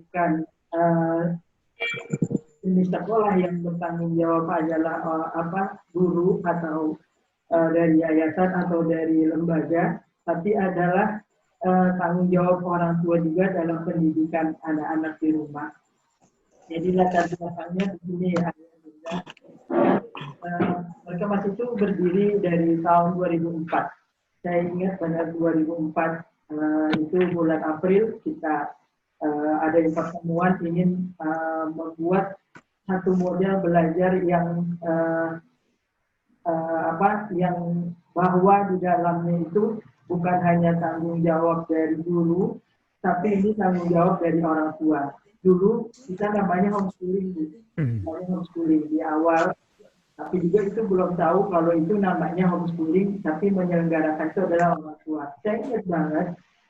bukan jenis sekolah yang bertanggung jawab adalah guru atau dari yayasan atau dari lembaga, tapi adalah tanggung jawab orang tua juga dalam pendidikan anak-anak di rumah. Jadi latar belakangnya begini ya, Berkemas itu berdiri dari tahun 2004. Saya ingat benar 2004 itu bulan April kita ada pertemuan ingin membuat satu model belajar yang yang bahwa di dalamnya itu bukan hanya tanggung jawab dari guru, tapi ini tanggung jawab dari orang tua. Dulu kita namanya homeschooling, homeschooling di awal, tapi juga itu belum tahu kalau itu namanya homeschooling, tapi menyelenggarakan itu adalah orang tua. Saya ingat banget.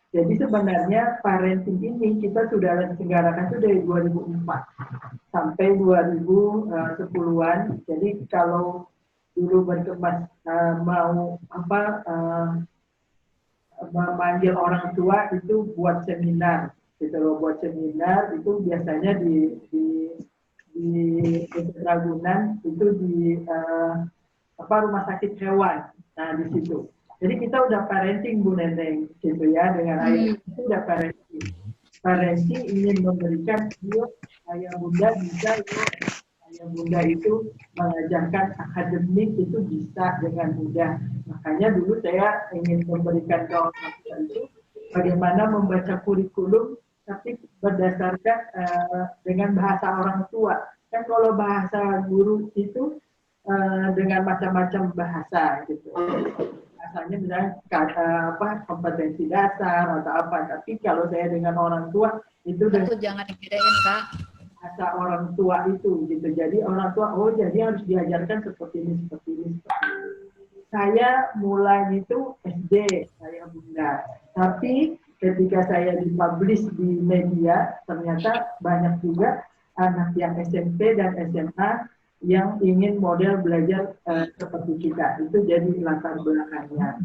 Jadi sebenarnya parenting ini kita sudah selenggarakan itu dari 2004 sampai 2010-an. Jadi kalau dulu Berkemas mau memanggil orang tua itu buat seminar, gitu loh. Buat seminar itu biasanya di Ragunan itu di rumah sakit hewan. Nah di situ. Jadi kita udah parenting Bu Neneng, gitu ya, dengan ayah itu udah parenting. Parenting ingin memberikan ayah bunda bisa ayah bunda itu mengajarkan akademik itu bisa dengan mudah. Makanya dulu saya ingin memberikan contoh itu bagaimana membaca kurikulum tapi berdasarkan dengan bahasa orang tua. Kan kalau bahasa guru itu dengan macam-macam bahasa gitu. Bahasanya misalnya kompetensi dasar atau apa. Tapi kalau saya dengan orang tua itu dengan jangan dibedain Kak. Bahasa orang tua itu gitu. Jadi orang tua jadi harus diajarkan seperti ini, seperti ini, seperti ini. Saya mulai itu SD, saya bunda. Tapi ketika saya dipublish di media, ternyata banyak juga anak yang SMP dan SMA yang ingin model belajar seperti kita. Itu jadi latar belakangnya.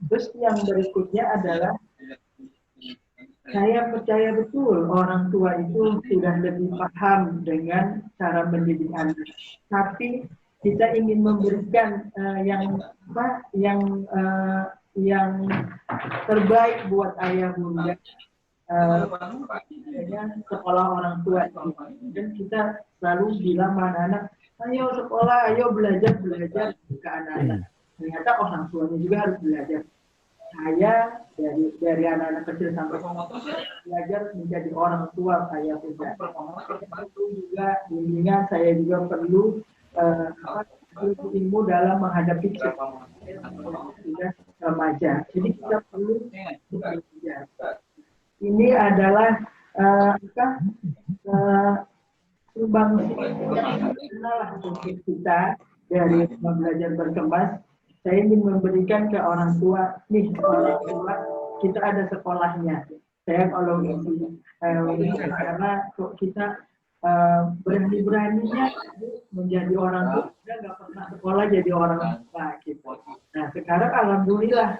Terus yang berikutnya adalah saya percaya betul orang tua itu sudah lebih paham dengan cara mendidik anak. Tapi kita ingin memberikan yang terbaik buat ayah bunda. Sekolah orang tua dan kita selalu bilang anak-anak, ayo sekolah, ayo belajar ke anak-anak. Ternyata orang tuanya juga harus belajar. Saya dari anak-anak kecil sampai belajar menjadi orang tua ayah bunda. Itu juga bimbingan, saya juga perlu ilmu dalam menghadapi sudah remaja. Jadi kita perlu belajar. Ini adalah sumbangsi yang untuk kita dari belajar Berkemas. Saya ingin memberikan ke orang tua, nih orang tua kita ada sekolahnya. Saya kalau karena kok kita berani-beraninya menjadi orang tua, kita nggak pernah sekolah jadi orang tua gitu. Nah sekarang alhamdulillah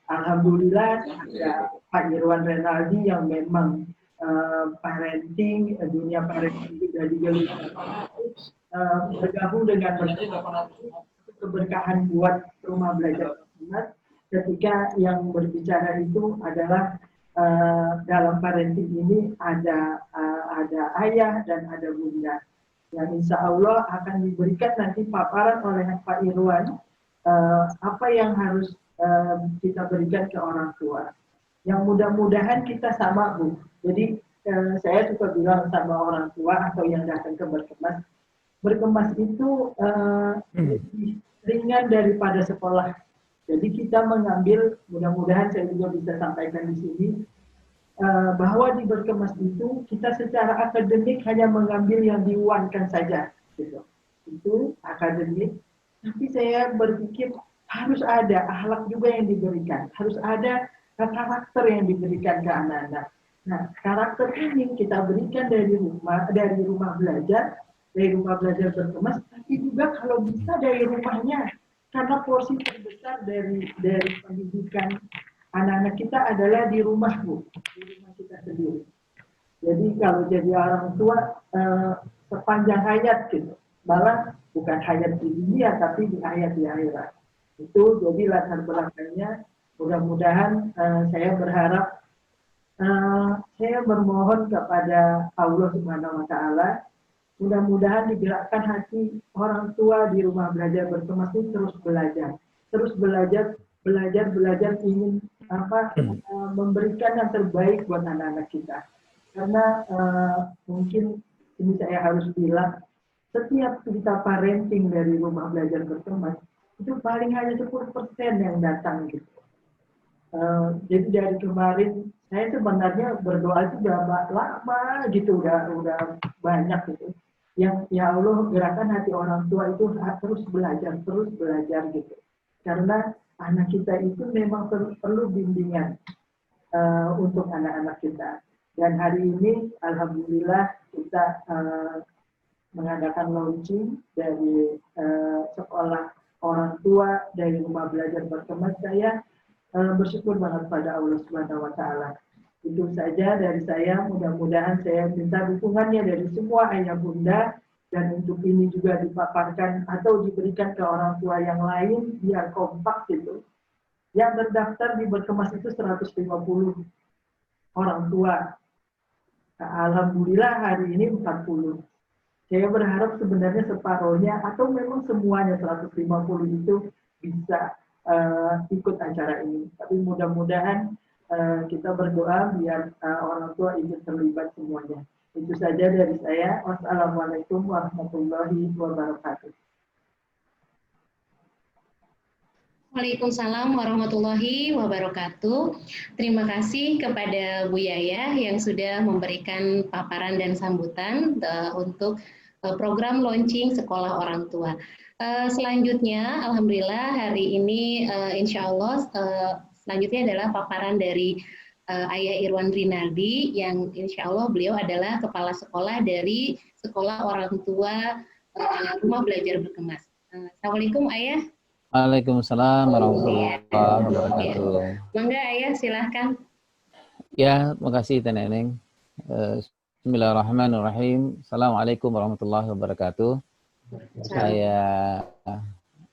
ada Pak Irwan Renaldi yang memang parenting, dunia parenting juga bergabung dengan keberkahan buat rumah belajar Berkemas ketika yang berbicara itu adalah dalam parenting ini ada ayah dan ada bunda yang insya Allah akan diberikan nanti paparan oleh Pak Irwan apa yang harus kita berikan ke orang tua. Yang mudah-mudahan kita sama Bu. Jadi saya juga bilang sama orang tua atau yang datang ke Berkemas itu lebih ringan daripada sekolah. Jadi kita mengambil, mudah-mudahan saya juga bisa sampaikan di sini, bahwa di Berkemas itu kita secara akademik hanya mengambil yang diuankan saja. Gitu. Itu akademik. Tapi saya berpikir harus ada akhlak juga yang diberikan. Harus ada karakter yang diberikan ke anak-anak. Nah, karakter ini kita berikan dari rumah belajar, dari rumah belajar berkemas, tapi juga kalau bisa dari rumahnya, karena porsi terbesar dari pendidikan anak-anak kita adalah di rumah, Bu, di rumah kita sendiri. Jadi kalau jadi orang tua sepanjang hayat gitu, malah bukan hayat di dunia tapi di hayat di akhirat. Itu jadi latar belakangnya. Mudah-mudahan saya berharap, saya bermohon kepada Allah Subhanahu Wa Taala, mudah-mudahan digerakkan hati orang tua di rumah belajar berkemas ini terus belajar, belajar ingin memberikan yang terbaik buat anak-anak kita. Karena mungkin ini saya harus bilang, setiap kita parenting dari rumah belajar berkemas itu paling hanya 10% yang datang gitu. Jadi dari kemarin saya sebenarnya berdoa itu udah lama gitu, udah banyak gitu. Yang ya Allah gerakan hati orang tua itu terus belajar gitu. Karena anak kita itu memang perlu bimbingan untuk anak-anak kita. Dan hari ini alhamdulillah kita mengadakan launching dari sekolah orang tua dari rumah belajar berkemas. Saya bersyukur banget pada Allah Subhanahu Wa Taala. Itu saja dari saya. Mudah-mudahan saya minta dukungannya dari semua ayah bunda, dan untuk ini juga dipaparkan atau diberikan ke orang tua yang lain biar kompak gitu. Yang terdaftar di Berkemas itu 150 orang tua. Nah, alhamdulillah hari ini 40. Saya berharap sebenarnya separohnya atau memang semuanya 150 itu bisa ikut acara ini. Tapi mudah-mudahan kita berdoa biar orang tua ikut terlibat semuanya. Itu saja dari saya. Wassalamualaikum warahmatullahi wabarakatuh. Waalaikumsalam warahmatullahi wabarakatuh. Terima kasih kepada Bu Yaya yang sudah memberikan paparan dan sambutan untuk program launching Sekolah Orang Tua. Selanjutnya, alhamdulillah hari ini insya Allah selanjutnya adalah paparan dari Ayah Irwan Rinaldi yang insya Allah beliau adalah kepala sekolah dari Sekolah Orang Tua Rumah Belajar Berkemas. Assalamualaikum Ayah. Waalaikumsalam warahmatullahi wabarakatuh. Mangga Ayah silahkan. Ya, makasih Teh Neneng. Bismillahirrahmanirrahim. Assalamualaikum warahmatullahi wabarakatuh. Saya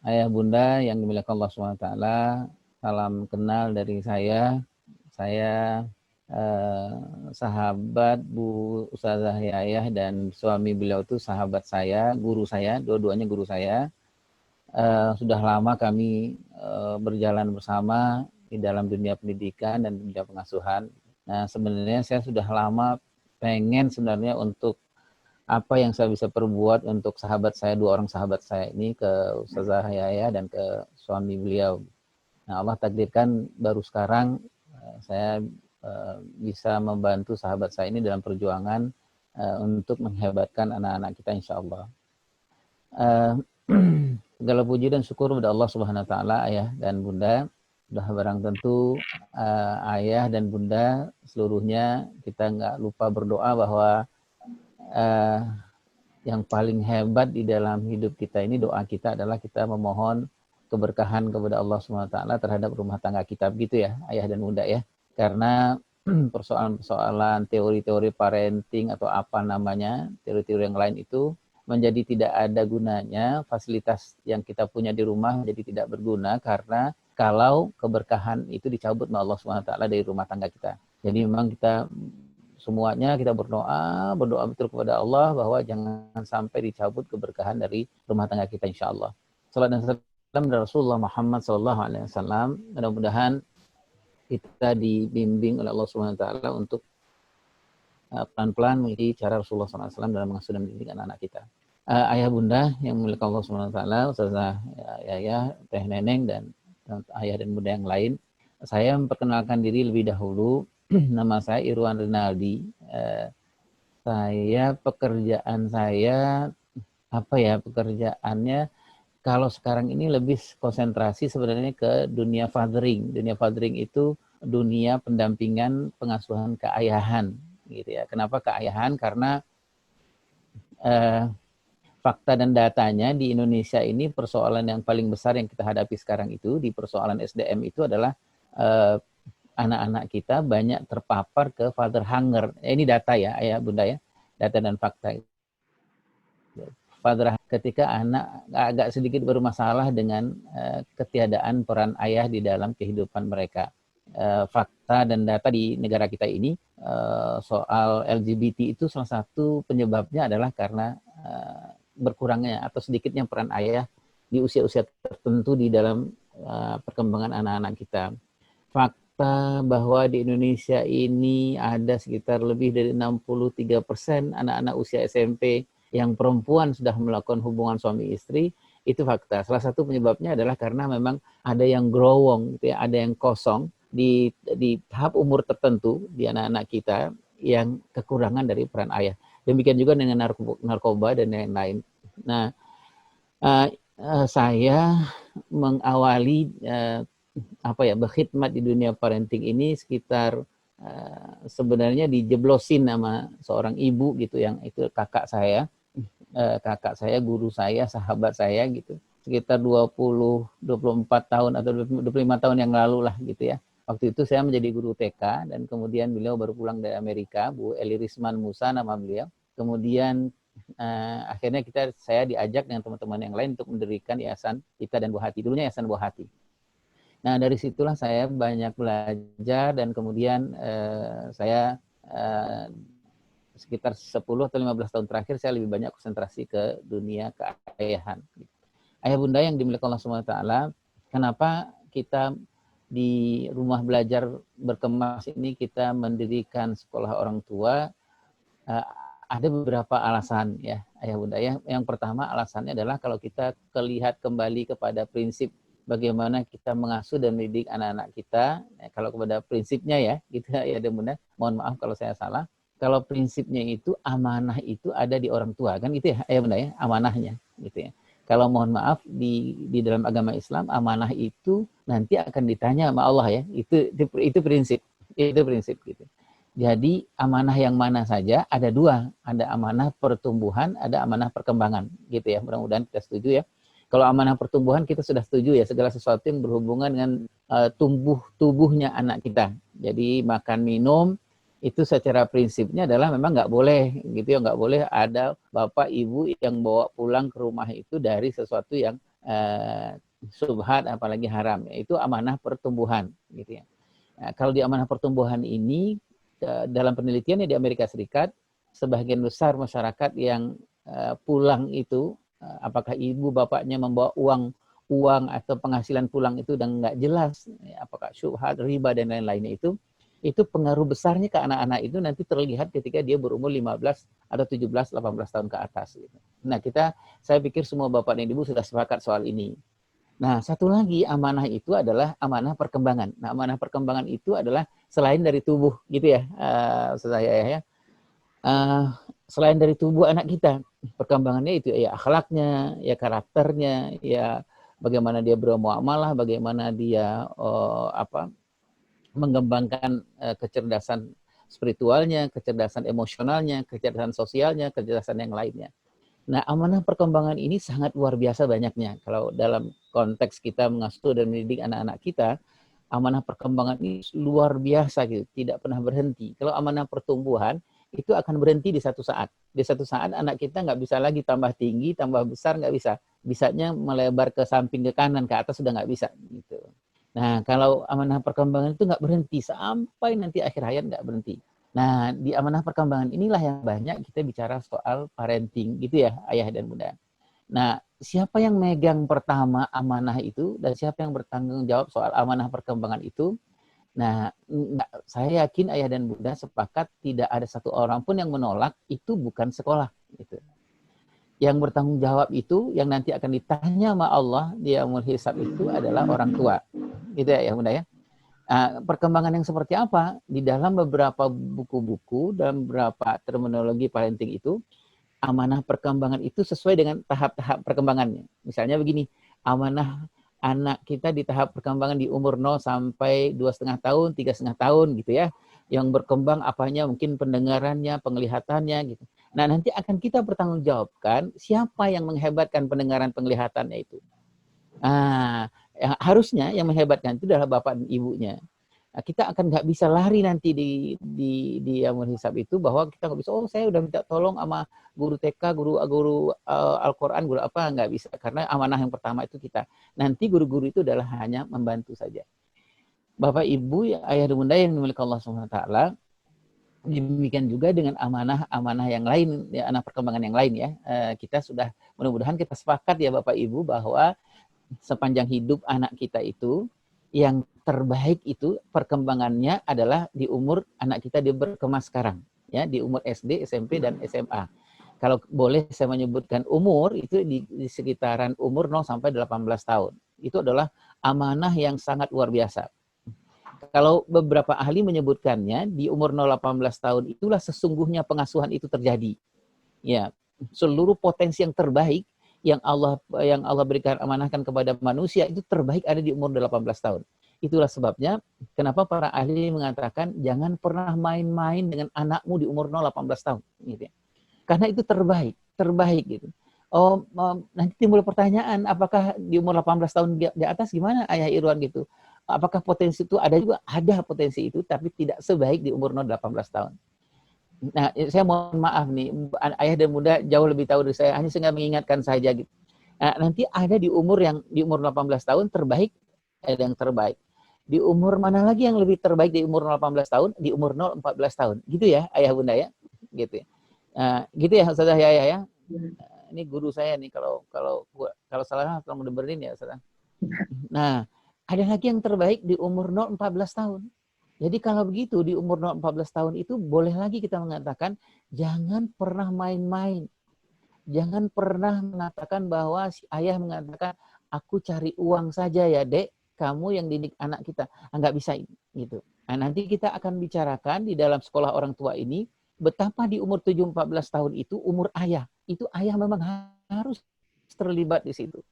Ayah Bunda yang dimuliakan Allah SWT. Salam kenal dari saya. Saya sahabat Bu Ustazah Yayah dan suami beliau itu sahabat saya, guru saya, dua-duanya guru saya. Sudah lama kami berjalan bersama di dalam dunia pendidikan dan dunia pengasuhan. Nah, sebenarnya saya sudah lama pengen sebenarnya untuk apa yang saya bisa perbuat untuk sahabat saya, dua orang sahabat saya ini, ke Ustazah Yaya dan ke suami beliau. Nah, Allah takdirkan baru sekarang saya bisa membantu sahabat saya ini dalam perjuangan untuk menghebatkan anak-anak kita insya Allah. Segala puji dan syukur kepada Allah Subhanahu Wa Taala, ayah dan bunda. Sudah barang tentu ayah dan bunda seluruhnya kita nggak lupa berdoa bahwa yang paling hebat di dalam hidup kita ini, doa kita adalah kita memohon keberkahan kepada Allah Subhanahu Wa Taala terhadap rumah tangga kita, begitu ya ayah dan bunda ya. Karena persoalan-persoalan teori-teori parenting atau apa namanya, teori-teori yang lain itu menjadi tidak ada gunanya, fasilitas yang kita punya di rumah menjadi tidak berguna karena kalau keberkahan itu dicabut oleh Allah SWT dari rumah tangga kita. Jadi memang kita semuanya kita berdoa betul kepada Allah bahwa jangan sampai dicabut keberkahan dari rumah tangga kita insya Allah. Salam dan salam dari Rasulullah Muhammad SAW. Mudah-mudahan kita dibimbing oleh Allah SWT untuk pelan-pelan mengikuti cara Rasulullah SAW dalam mengasuh dan mendidik anak-anak kita. Ayah bunda yang memiliki Allah SWT, Ustazah Yaya, Teh Neneng, dan ayah dan bunda yang lain. Saya memperkenalkan diri lebih dahulu. Nama saya Irwan Rinaldi. Pekerjaan saya, pekerjaannya kalau sekarang ini lebih konsentrasi sebenarnya ke dunia fathering. Dunia fathering itu dunia pendampingan pengasuhan keayahan. Gitu ya. Kenapa keayahan? Karena fakta dan datanya di Indonesia ini persoalan yang paling besar yang kita hadapi sekarang itu di persoalan SDM itu adalah anak-anak kita banyak terpapar ke father hunger. Ini data ya, ayah bunda ya, data dan fakta. Father ketika anak agak sedikit bermasalah dengan ketiadaan peran ayah di dalam kehidupan mereka. Fakta dan data di negara kita ini soal LGBT itu salah satu penyebabnya adalah karena berkurangnya atau sedikitnya peran ayah di usia-usia tertentu di dalam perkembangan anak-anak kita. Fakta bahwa di Indonesia ini ada sekitar lebih dari 63% anak-anak usia SMP yang perempuan sudah melakukan hubungan suami istri, itu fakta. Salah satu penyebabnya adalah karena memang ada yang growong, gitu ya, ada yang kosong di tahap umur tertentu di anak-anak kita yang kekurangan dari peran ayah. Demikian juga dengan narkoba dan lain-lain. Nah, saya mengawali berkhidmat di dunia parenting ini sekitar sebenarnya dijeblosin sama seorang ibu gitu, yang itu kakak saya, guru saya, sahabat saya gitu. Sekitar 24 tahun atau 25 tahun yang lalu lah gitu ya. Waktu itu saya menjadi guru TK dan kemudian beliau baru pulang dari Amerika, Bu Eli Risman Musa nama beliau. Kemudian akhirnya saya diajak dengan teman-teman yang lain untuk mendirikan Yayasan Cipta dan Buah Hati. Dulunya Yayasan Buah Hati. Nah dari situlah saya banyak belajar dan kemudian saya sekitar 10 atau 15 tahun terakhir saya lebih banyak konsentrasi ke dunia keayahan. Ayah bunda yang dimiliki Allah SWT, kenapa kita di rumah belajar berkemas ini kita mendirikan sekolah orang tua? Ada beberapa alasan ya ayah bunda ya. Yang pertama alasannya adalah kalau kita lihat kembali kepada prinsip bagaimana kita mengasuh dan mendidik anak-anak kita, kalau kepada prinsipnya ya gitu ya bunda, mohon maaf kalau saya salah. Kalau prinsipnya itu amanah itu ada di orang tua kan gitu ya ayah bunda ya, amanahnya gitu ya. Kalau mohon maaf di dalam agama Islam amanah itu nanti akan ditanya sama Allah ya. Itu prinsip gitu. Jadi amanah yang mana saja ada dua, ada amanah pertumbuhan, ada amanah perkembangan gitu ya. Mudah-mudahan kita setuju ya. Kalau amanah pertumbuhan kita sudah setuju ya, segala sesuatu yang berhubungan dengan tubuhnya anak kita. Jadi makan minum itu secara prinsipnya adalah memang nggak boleh gitu ya, nggak boleh ada bapak ibu yang bawa pulang ke rumah itu dari sesuatu yang subhat apalagi haram. Itu amanah pertumbuhan gitu ya. Nah, kalau di amanah pertumbuhan ini dalam penelitiannya di Amerika Serikat, sebagian besar masyarakat yang pulang itu apakah ibu bapaknya membawa uang atau penghasilan pulang itu dan nggak jelas apakah syubhat, riba dan lain-lainnya itu pengaruh besarnya ke anak-anak itu nanti terlihat ketika dia berumur 15 atau 17, 18 tahun ke atas. Gitu. Nah saya pikir semua bapak dan ibu sudah sepakat soal ini. Nah satu lagi amanah itu adalah amanah perkembangan. Nah amanah perkembangan itu adalah selain dari tubuh gitu ya, selain dari tubuh anak kita, perkembangannya itu ya akhlaknya, ya karakternya, ya bagaimana dia bermuamalah, bagaimana dia mengembangkan kecerdasan spiritualnya, kecerdasan emosionalnya, kecerdasan sosialnya, kecerdasan yang lainnya. Nah, amanah perkembangan ini sangat luar biasa banyaknya. Kalau dalam konteks kita mengasuh dan mendidik anak-anak kita, amanah perkembangan ini luar biasa gitu, tidak pernah berhenti. Kalau amanah pertumbuhan itu akan berhenti di satu saat. Di satu saat anak kita nggak bisa lagi tambah tinggi, tambah besar nggak bisa. Bisanya melebar ke samping, ke kanan, ke atas sudah nggak bisa gitu. Nah, kalau amanah perkembangan itu nggak berhenti sampai nanti akhir hayat nggak berhenti. Nah, di amanah perkembangan inilah yang banyak kita bicara soal parenting gitu ya, ayah dan bunda. Nah, siapa yang megang pertama amanah itu dan siapa yang bertanggung jawab soal amanah perkembangan itu? Nah, saya yakin ayah dan bunda sepakat tidak ada satu orang pun yang menolak itu bukan sekolah gitu. Yang bertanggung jawab itu yang nanti akan ditanya sama Allah di yaumul hisab itu adalah orang tua. Gitu ya bunda ya. Perkembangan yang seperti apa di dalam beberapa buku-buku dan beberapa terminologi parenting itu, amanah perkembangan itu sesuai dengan tahap-tahap perkembangannya. Misalnya begini, amanah anak kita di tahap perkembangan di umur 0 sampai 2,5 tahun, 3,5 tahun gitu ya. Yang berkembang apanya, mungkin pendengarannya, penglihatannya gitu. Nah, nanti akan kita bertanggungjawabkan siapa yang menghebatkan pendengaran penglihatannya itu. Nah, harusnya yang menghebatkan itu adalah bapak dan ibunya. Nah, kita akan nggak bisa lari nanti di yaumul hisab itu, bahwa kita nggak bisa, oh saya udah minta tolong sama guru TK, guru Al-Quran, guru apa, nggak bisa. Karena amanah yang pertama itu kita. Nanti guru-guru itu adalah hanya membantu saja. Bapak, Ibu, ayah dan bunda yang dimiliki Allah SWT, demikian juga dengan amanah-amanah yang lain, ya, anak perkembangan yang lain ya. Kita sudah, mudah-mudahan kita sepakat ya Bapak Ibu, bahwa sepanjang hidup anak kita itu, yang terbaik itu perkembangannya adalah di umur anak kita dia berkemas sekarang, ya, di umur SD, SMP, dan SMA. Kalau boleh saya menyebutkan umur, itu di sekitaran umur 0 sampai 18 tahun. Itu adalah amanah yang sangat luar biasa. Kalau beberapa ahli menyebutkannya, di umur 0-18 tahun itulah sesungguhnya pengasuhan itu terjadi. Ya, seluruh potensi yang terbaik yang Allah berikan, amanahkan kepada manusia itu terbaik ada di umur 18 tahun. Itulah sebabnya kenapa para ahli mengatakan jangan pernah main-main dengan anakmu di umur 0-18 tahun gitu ya. Karena itu terbaik gitu. Nanti timbul pertanyaan, apakah di umur 18 tahun di atas gimana Ayah Irwan gitu? Apakah potensi itu ada juga? Ada potensi itu, tapi tidak sebaik di umur 18 tahun. Nah, saya mohon maaf nih, ayah dan bunda jauh lebih tahu dari saya, hanya saya mengingatkan saja gitu. Nah, nanti ada di umur 18 tahun terbaik, ada yang terbaik. Di umur mana lagi yang lebih terbaik di umur 18 tahun? Di umur 0-14 tahun. Gitu ya, ayah bunda ya. Gitu ya. Gitu ya, Ustazah ya, ayah ya. Ini guru saya nih, kalau salah tolong dengerin ya, Ustazah. Nah, ada lagi yang terbaik di umur 0-14 tahun. Jadi kalau begitu di umur 0-14 tahun itu boleh lagi kita mengatakan jangan pernah main-main. Jangan pernah mengatakan bahwa si ayah mengatakan aku cari uang saja ya dek, kamu yang didik anak kita. Nggak bisa gitu. Nah, nanti kita akan bicarakan di dalam sekolah orang tua ini betapa di umur 7-14 tahun itu umur ayah. Itu ayah memang harus terlibat di situ.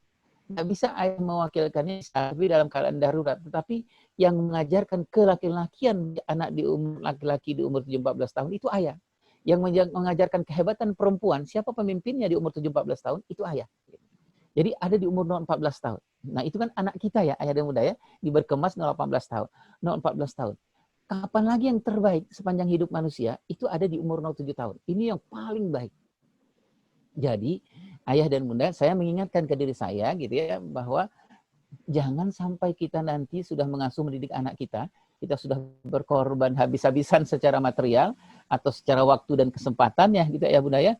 Nggak bisa ayah mewakilkannya tapi dalam keadaan darurat. Tetapi yang mengajarkan kelaki-lakian anak di umur laki-laki di umur 7-14 tahun itu ayah. Yang mengajarkan kehebatan perempuan, siapa pemimpinnya di umur 7-14 tahun, itu ayah. Jadi ada di umur 0-14 tahun. Nah itu kan anak kita ya, ayah dan bunda ya, di berkemas 0-18 tahun. 0-14 tahun. Kapan lagi yang terbaik sepanjang hidup manusia, itu ada di umur 0-7 tahun. Ini yang paling baik. Jadi ayah dan bunda, saya mengingatkan ke diri saya gitu ya, bahwa jangan sampai kita nanti sudah mengasuh mendidik anak kita sudah berkorban habis-habisan secara material atau secara waktu dan kesempatan ya gitu ya bunda ya.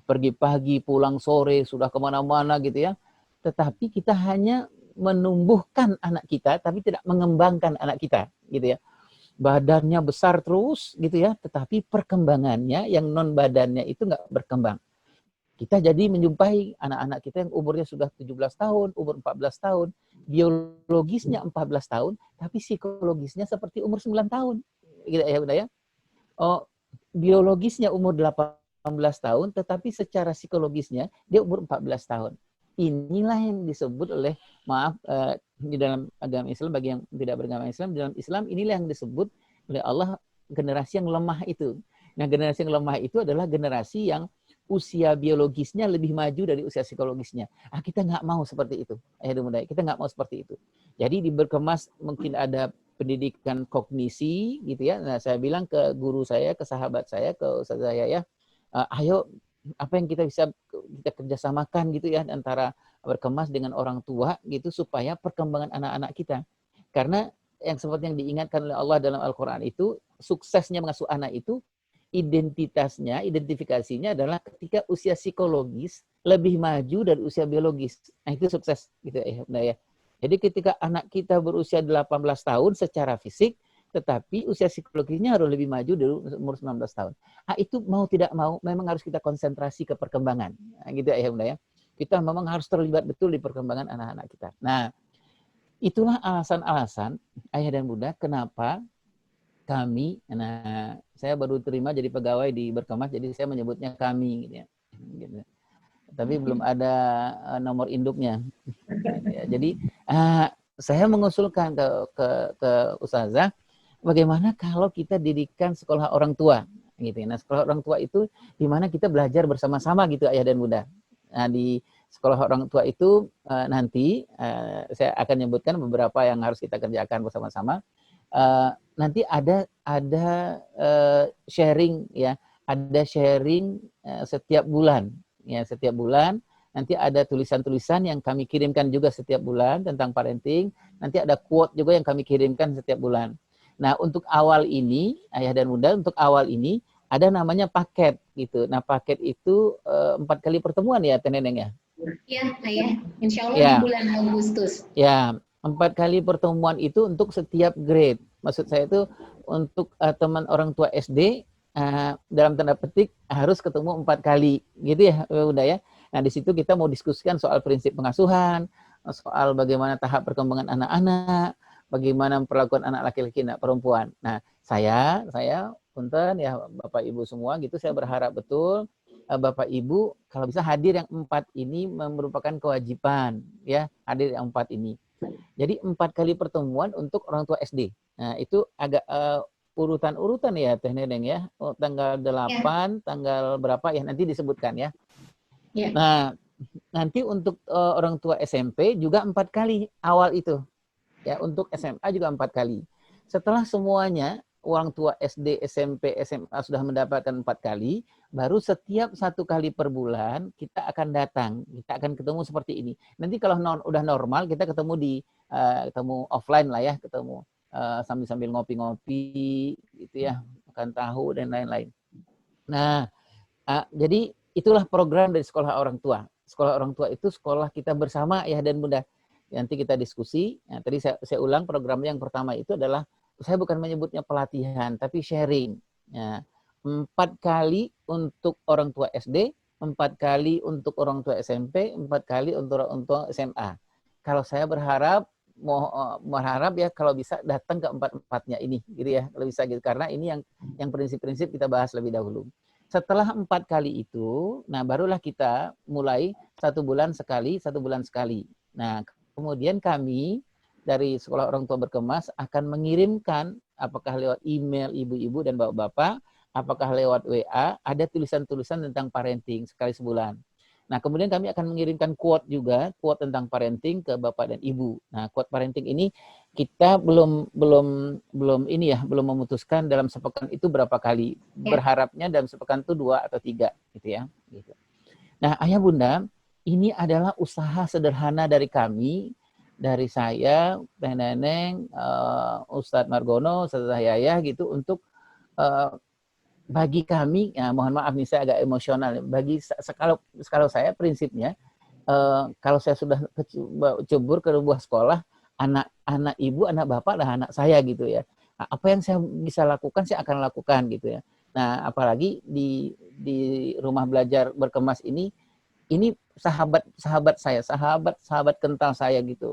Pergi pagi, pulang sore, sudah kemana-mana gitu ya. Tetapi kita hanya menumbuhkan anak kita, tapi tidak mengembangkan anak kita gitu ya. Badannya besar terus gitu ya, tetapi perkembangannya yang non badannya itu nggak berkembang. Kita jadi menjumpai anak-anak kita yang umurnya sudah 17 tahun, umur 14 tahun, biologisnya 14 tahun, tapi psikologisnya seperti umur 9 tahun. Gitu ya, Bunda ya. Biologisnya umur 18 tahun, tetapi secara psikologisnya dia umur 14 tahun. Inilah yang disebut oleh, di dalam agama Islam, bagi yang tidak beragama Islam, di dalam Islam inilah yang disebut oleh Allah generasi yang lemah itu. Nah, generasi yang lemah itu adalah generasi yang usia biologisnya lebih maju dari usia psikologisnya. Kita nggak mau seperti itu. Kita nggak mau seperti itu. Jadi di berkemas mungkin ada pendidikan kognisi gitu ya. Nah, saya bilang ke guru saya, ke sahabat saya, ke ustaz saya ya, ayo apa yang kita bisa kita kerjasamakan gitu ya antara berkemas dengan orang tua gitu supaya perkembangan anak-anak kita. Karena yang seperti yang diingatkan oleh Allah dalam Al-Quran itu, suksesnya mengasuh anak itu identifikasinya adalah ketika usia psikologis lebih maju dari usia biologis. Nah, itu sukses gitu ya. Nah, ya. Jadi ketika anak kita berusia 18 tahun secara fisik, tetapi usia psikologisnya harus lebih maju dari umur 19 tahun. Itu mau tidak mau memang harus kita konsentrasi ke perkembangan. Nah, gitu ya, Bunda ya. Kita memang harus terlibat betul di perkembangan anak-anak kita. Nah, itulah alasan-alasan ayah dan bunda kenapa kami, nah saya baru terima jadi pegawai di Berkemas, jadi saya menyebutnya kami gitu ya. Gitu. Tapi belum ada nomor induknya. Jadi saya mengusulkan ke Ustazah, bagaimana kalau kita dirikan sekolah orang tua. gitu. Nah, sekolah orang tua itu di mana kita belajar bersama-sama gitu ayah dan bunda. Nah, di sekolah orang tua itu nanti saya akan menyebutkan beberapa yang harus kita kerjakan bersama-sama. Nanti ada sharing ya, ada sharing setiap bulan ya, setiap bulan nanti ada tulisan-tulisan yang kami kirimkan juga setiap bulan tentang parenting. Nanti ada quote juga yang kami kirimkan setiap bulan. Nah, untuk awal ini ayah dan bunda, untuk awal ini ada namanya paket gitu. Nah, paket itu 4 kali pertemuan ya Teh Neneng ya. Iya, Ayah. Insya Allah Ya. di bulan Agustus. Ya, 4 kali pertemuan itu untuk setiap grade. Maksud saya itu untuk teman orang tua SD dalam tanda petik harus ketemu 4 kali, gitu ya, udah ya. Nah, di situ kita mau diskusikan soal prinsip pengasuhan, soal bagaimana tahap perkembangan anak-anak, bagaimana memperlakukan anak laki-laki dan perempuan. Nah, saya punten ya Bapak Ibu semua gitu, saya berharap betul Bapak Ibu kalau bisa hadir yang 4 ini merupakan kewajiban ya, hadir yang 4 ini. Jadi 4 kali pertemuan untuk orang tua SD. Nah, itu agak urutan-urutan ya Teh Neneng ya. Oh, tanggal 8, tanggal berapa ya nanti disebutkan ya. Nah, nanti untuk orang tua SMP juga 4 kali awal itu. Ya, untuk SMA juga 4 kali. Setelah semuanya orang tua SD, SMP, SMA sudah mendapatkan 4 kali, baru setiap 1 kali per bulan kita akan datang, kita akan ketemu seperti ini. Nanti kalau udah normal kita ketemu di ketemu offline lah ya, ketemu sambil-sambil ngopi-ngopi gitu ya, makan tahu dan lain-lain. Nah, jadi itulah program dari sekolah orang tua. Sekolah orang tua itu sekolah kita bersama ya dan bunda. Nanti kita diskusi. Nah, tadi saya ulang programnya yang pertama itu adalah saya bukan menyebutnya pelatihan tapi sharing. Nah, 4 kali untuk orang tua SD, 4 kali untuk orang tua SMP, 4 kali untuk orang tua SMA. Kalau saya berharap ya kalau bisa datang ke 4-4-nya ini gitu ya, kalau bisa gitu, karena ini yang prinsip-prinsip kita bahas lebih dahulu. Setelah 4 kali itu, nah barulah kita mulai 1 bulan sekali, 1 bulan sekali. Nah, kemudian kami dari Sekolah Orang Tua Berkemas akan mengirimkan, apakah lewat email ibu-ibu dan bapak-bapak, apakah lewat WA, ada tulisan-tulisan tentang parenting sekali sebulan. Nah, kemudian kami akan mengirimkan quote juga, quote tentang parenting ke bapak dan ibu. Nah, quote parenting ini kita belum ini ya, belum memutuskan dalam sepekan itu berapa kali. Berharapnya dalam sepekan itu 2 atau 3 gitu ya. Gitu. Nah, ayah bunda, ini adalah usaha sederhana dari kami, dari saya, Teh Neneng, Ustadz Margono, Ustadz Yayah gitu untuk bagi kami, ya mohon maaf nih saya agak emosional. Bagi kalau saya prinsipnya kalau saya sudah cebur ke sebuah sekolah, anak ibu, anak bapak adalah anak saya gitu ya. Nah, apa yang saya bisa lakukan saya akan lakukan gitu ya. Nah, apalagi di rumah belajar Berkemas ini sahabat saya, sahabat kental saya gitu.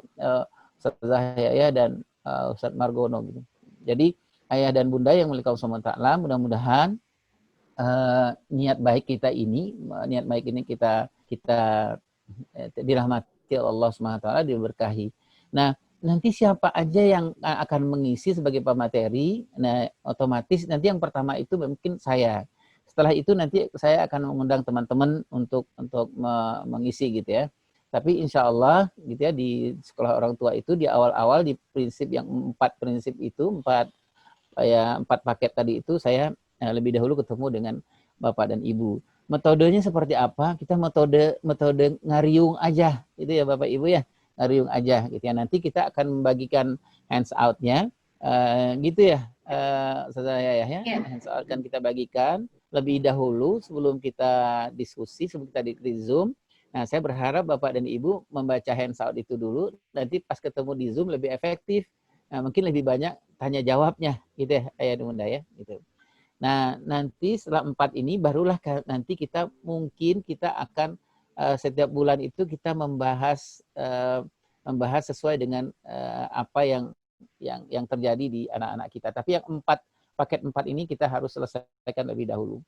Ustadz Zahya dan Ustadz Margono gitu. Jadi ayah dan bunda yang memiliki SWT, mudah-mudahan niat baik kita ini kita dirahmati Allah SWT, diberkahi. Nah, nanti siapa aja yang akan mengisi sebagai pemateri, nah otomatis nanti yang pertama itu mungkin saya. Setelah itu nanti saya akan mengundang teman-teman untuk mengisi gitu ya. Tapi insya Allah gitu ya, di sekolah orang tua itu di awal-awal di prinsip yang 4 prinsip itu, 4 paket tadi itu saya lebih dahulu ketemu dengan Bapak dan Ibu. Metodenya seperti apa? Kita metode ngariung aja, gitu ya Bapak Ibu ya, ngariung aja, gitu ya. Nanti kita akan membagikan hands out-nya, gitu ya, saya ya. Hands out kan kita bagikan lebih dahulu sebelum kita diskusi, sebelum kita di Zoom. Nah, saya berharap Bapak dan Ibu membaca hands out itu dulu. Nanti pas ketemu di Zoom lebih efektif. Nah, mungkin lebih banyak tanya jawabnya, gitu ya, ayah dan bunda ya, gitu. Nah, nanti setelah 4 ini barulah nanti kita akan setiap bulan itu kita membahas sesuai dengan apa yang terjadi di anak-anak kita. Tapi yang paket 4 ini kita harus selesaikan lebih dahulu.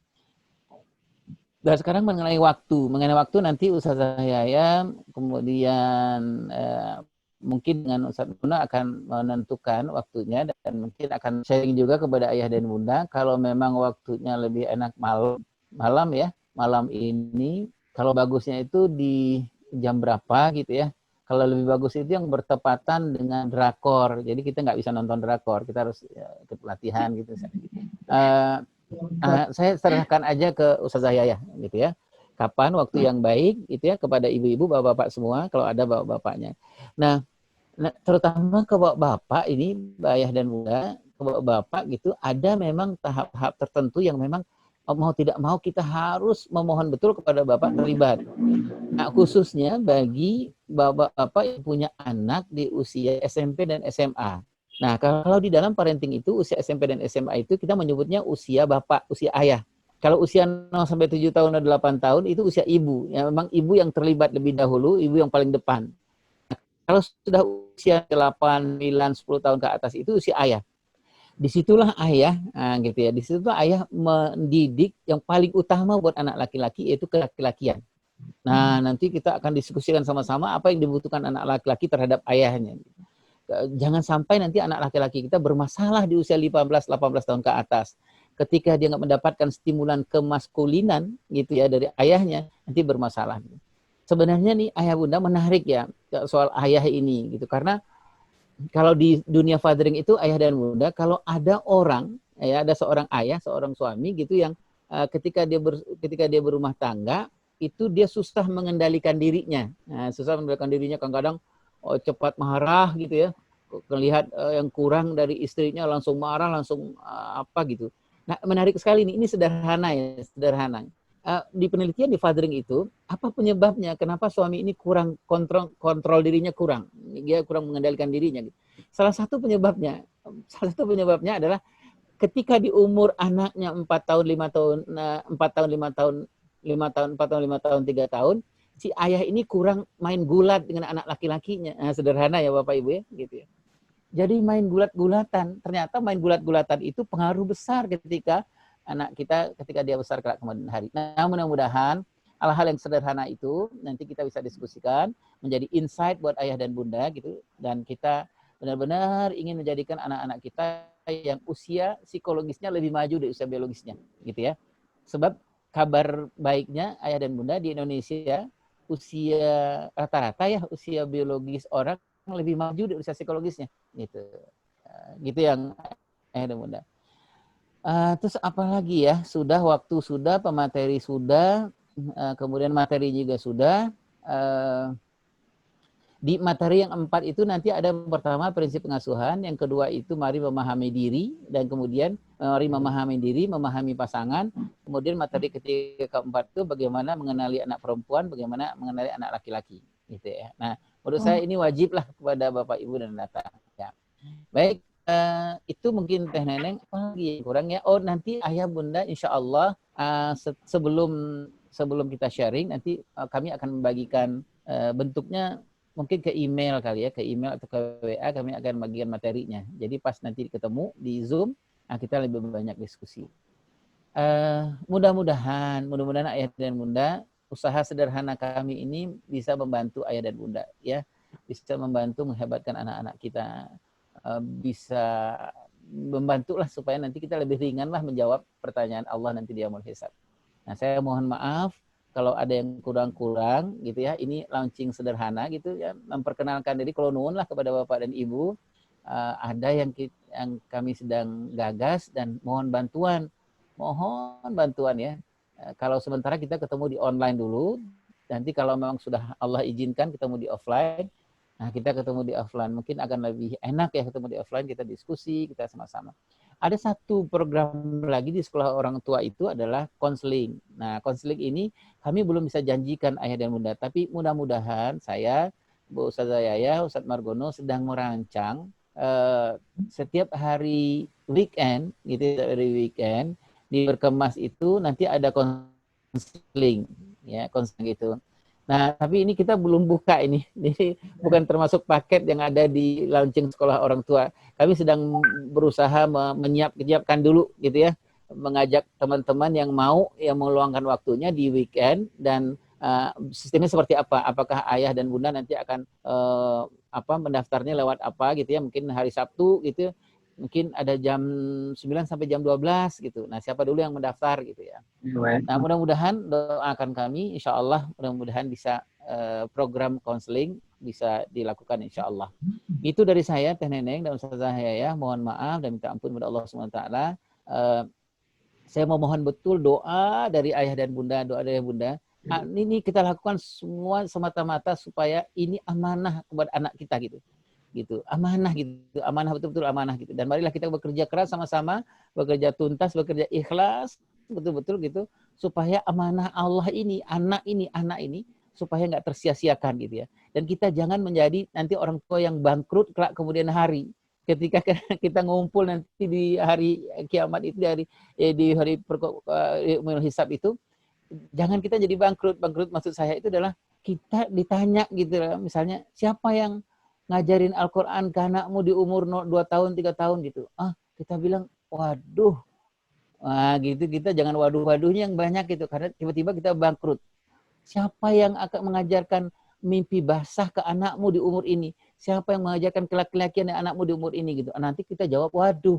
Dan sekarang mengenai waktu nanti Ustazah Yaya, kemudian mungkin dengan Ustadz Muna akan menentukan waktunya dan mungkin akan sharing juga kepada ayah dan bunda kalau memang waktunya lebih enak malam ya, malam ini kalau bagusnya itu di jam berapa gitu ya. Kalau lebih bagus itu yang bertepatan dengan drakor. Jadi kita nggak bisa nonton drakor, kita harus ikut pelatihan gitu. Saya serahkan aja ke Ustazah Yayah gitu ya. Kapan waktu yang baik gitu ya kepada ibu-ibu, bapak-bapak semua kalau ada bapak-bapaknya. Nah, terutama ke bapak ini, ayah dan bunda, ke bapak gitu, ada memang tahap-tahap tertentu yang memang mau tidak mau kita harus memohon betul kepada bapak terlibat. Nah, khususnya bagi bapak-bapak yang punya anak di usia SMP dan SMA. Nah, kalau di dalam parenting itu, usia SMP dan SMA itu kita menyebutnya usia bapak, usia ayah. Kalau usia 0 sampai 7 tahun atau 8 tahun itu usia ibu. Ya, memang ibu yang terlibat lebih dahulu, ibu yang paling depan. Kalau sudah usia 8, 9, 10 tahun ke atas itu usia ayah. Disitulah ayah, gitu ya. Disitulah ayah mendidik yang paling utama buat anak laki-laki yaitu kelaki-lakian. Nah, nanti kita akan diskusikan sama-sama apa yang dibutuhkan anak laki-laki terhadap ayahnya. Jangan sampai nanti anak laki-laki kita bermasalah di usia 15-18 tahun ke atas. Ketika dia nggak mendapatkan stimulan kemaskulinan gitu ya dari ayahnya, nanti bermasalah. Sebenarnya nih ayah bunda menarik ya soal ayah ini gitu, karena kalau di dunia fathering itu ayah dan bunda, kalau ada orang ya, ada seorang ayah, seorang suami gitu yang ketika dia berumah tangga itu dia susah mengendalikan dirinya. Nah, susah mengendalikan dirinya, kadang-kadang cepat marah gitu ya. Melihat yang kurang dari istrinya langsung marah, langsung apa gitu. Nah, menarik sekali nih, ini sederhana ya, sederhana. Di penelitian di fathering itu, apa penyebabnya? Kenapa suami ini kurang kontrol dirinya kurang? Dia kurang mengendalikan dirinya. Salah satu penyebabnya adalah ketika di umur anaknya 4 tahun, 5 tahun, 4 tahun, 5 tahun, 5 tahun, 4 tahun, 5 tahun, 3 tahun, si ayah ini kurang main gulat dengan anak laki-lakinya. Nah, sederhana ya Bapak Ibu ya, gitu ya. Jadi main gulat-gulatan. Ternyata main gulat-gulatan itu pengaruh besar ketika anak kita ketika dia besar kelak kemudian hari. Nah, mudah-mudahan hal-hal yang sederhana itu nanti kita bisa diskusikan menjadi insight buat ayah dan bunda gitu, dan kita benar-benar ingin menjadikan anak-anak kita yang usia psikologisnya lebih maju dari usia biologisnya gitu ya. Sebab kabar baiknya ayah dan bunda di Indonesia usia rata-rata ya usia biologis orang lebih maju dari usia psikologisnya gitu. Gitu yang ayah dan bunda. Terus apa lagi ya? Sudah waktu sudah, pemateri sudah, kemudian materi juga sudah. Di materi yang 4 itu nanti ada pertama prinsip pengasuhan, yang kedua itu mari memahami diri, dan kemudian mari memahami diri, memahami pasangan. Kemudian materi ketiga keempat itu bagaimana mengenali anak perempuan, bagaimana mengenali anak laki-laki, gitu ya. Nah, menurut saya ini wajiblah kepada Bapak Ibu dan Nata. Ya. Baik. Itu mungkin Teh Neneng, apa lagi yang kurang ya? Oh, nanti ayah bunda insya Allah sebelum kita sharing nanti kami akan membagikan bentuknya mungkin ke email kali ya, ke email atau ke WA kami akan membagikan materinya. Jadi pas nanti ketemu di Zoom, kita lebih banyak diskusi. Mudah-mudahan ayah dan bunda usaha sederhana kami ini bisa membantu ayah dan bunda ya, bisa membantu menghebatkan anak-anak kita. Bisa membantulah supaya nanti kita lebih ringanlah menjawab pertanyaan Allah nanti di yaumul hisab. Nah, saya mohon maaf kalau ada yang kurang-kurang gitu ya. Ini launching sederhana gitu ya, memperkenalkan diri kalau nuwun lah kepada Bapak dan Ibu. Ada yang kami sedang gagas dan mohon bantuan ya. Kalau sementara kita ketemu di online dulu, nanti kalau memang sudah Allah izinkan ketemu di offline. Nah, kita ketemu di offline, mungkin akan lebih enak ya ketemu di offline, kita diskusi, kita sama-sama. Ada satu program lagi di sekolah orang tua itu adalah konseling. Nah, konseling ini kami belum bisa janjikan ayah dan bunda, tapi mudah-mudahan saya, Bu Ustazah Yayah, Ustadz Margono sedang merancang setiap hari weekend, gitu, hari weekend di Berkemas itu nanti ada konseling, ya konseling gitu. Nah, tapi ini kita belum buka ini bukan termasuk paket yang ada di launching sekolah orang tua. Kami sedang berusaha menyiapkan dulu gitu ya, mengajak teman-teman yang mau yang meluangkan waktunya di weekend, dan sistemnya seperti apa? Apakah ayah dan bunda nanti akan mendaftarnya lewat apa gitu ya, mungkin hari Sabtu gitu, mungkin ada jam 9 sampai jam 12 gitu. Nah, siapa dulu yang mendaftar gitu ya. Nah, mudah-mudahan doakan kami, insya Allah mudah-mudahan bisa program konseling bisa dilakukan insya Allah. Itu dari saya, Teh Neneng dan Ustazah ya. Mohon maaf dan minta ampun kepada Allah SWT. Saya memohon betul doa dari ayah dan bunda, doa dari bunda. Ini kita lakukan semua semata-mata supaya ini amanah kepada anak kita gitu, amanah gitu, amanah betul-betul amanah gitu. Dan marilah kita bekerja keras sama-sama, bekerja tuntas, bekerja ikhlas, betul-betul gitu, supaya amanah Allah ini, anak ini supaya nggak tersia-siakan gitu ya. Dan kita jangan menjadi nanti orang tua yang bangkrut kelak kemudian hari. Ketika kita ngumpul nanti di hari kiamat itu, di hari hisab itu, jangan kita jadi bangkrut. Bangkrut maksud saya itu adalah kita ditanya gitu, misalnya siapa yang ngajarin Al-Quran ke anakmu di umur 2 tahun, 3 tahun gitu. Kita bilang, waduh. Gitu, kita jangan waduh-waduhnya yang banyak gitu, karena tiba-tiba kita bangkrut. Siapa yang akan mengajarkan mimpi basah ke anakmu di umur ini? Siapa yang mengajarkan kelaki-lakian anakmu di umur ini gitu? Nanti kita jawab waduh.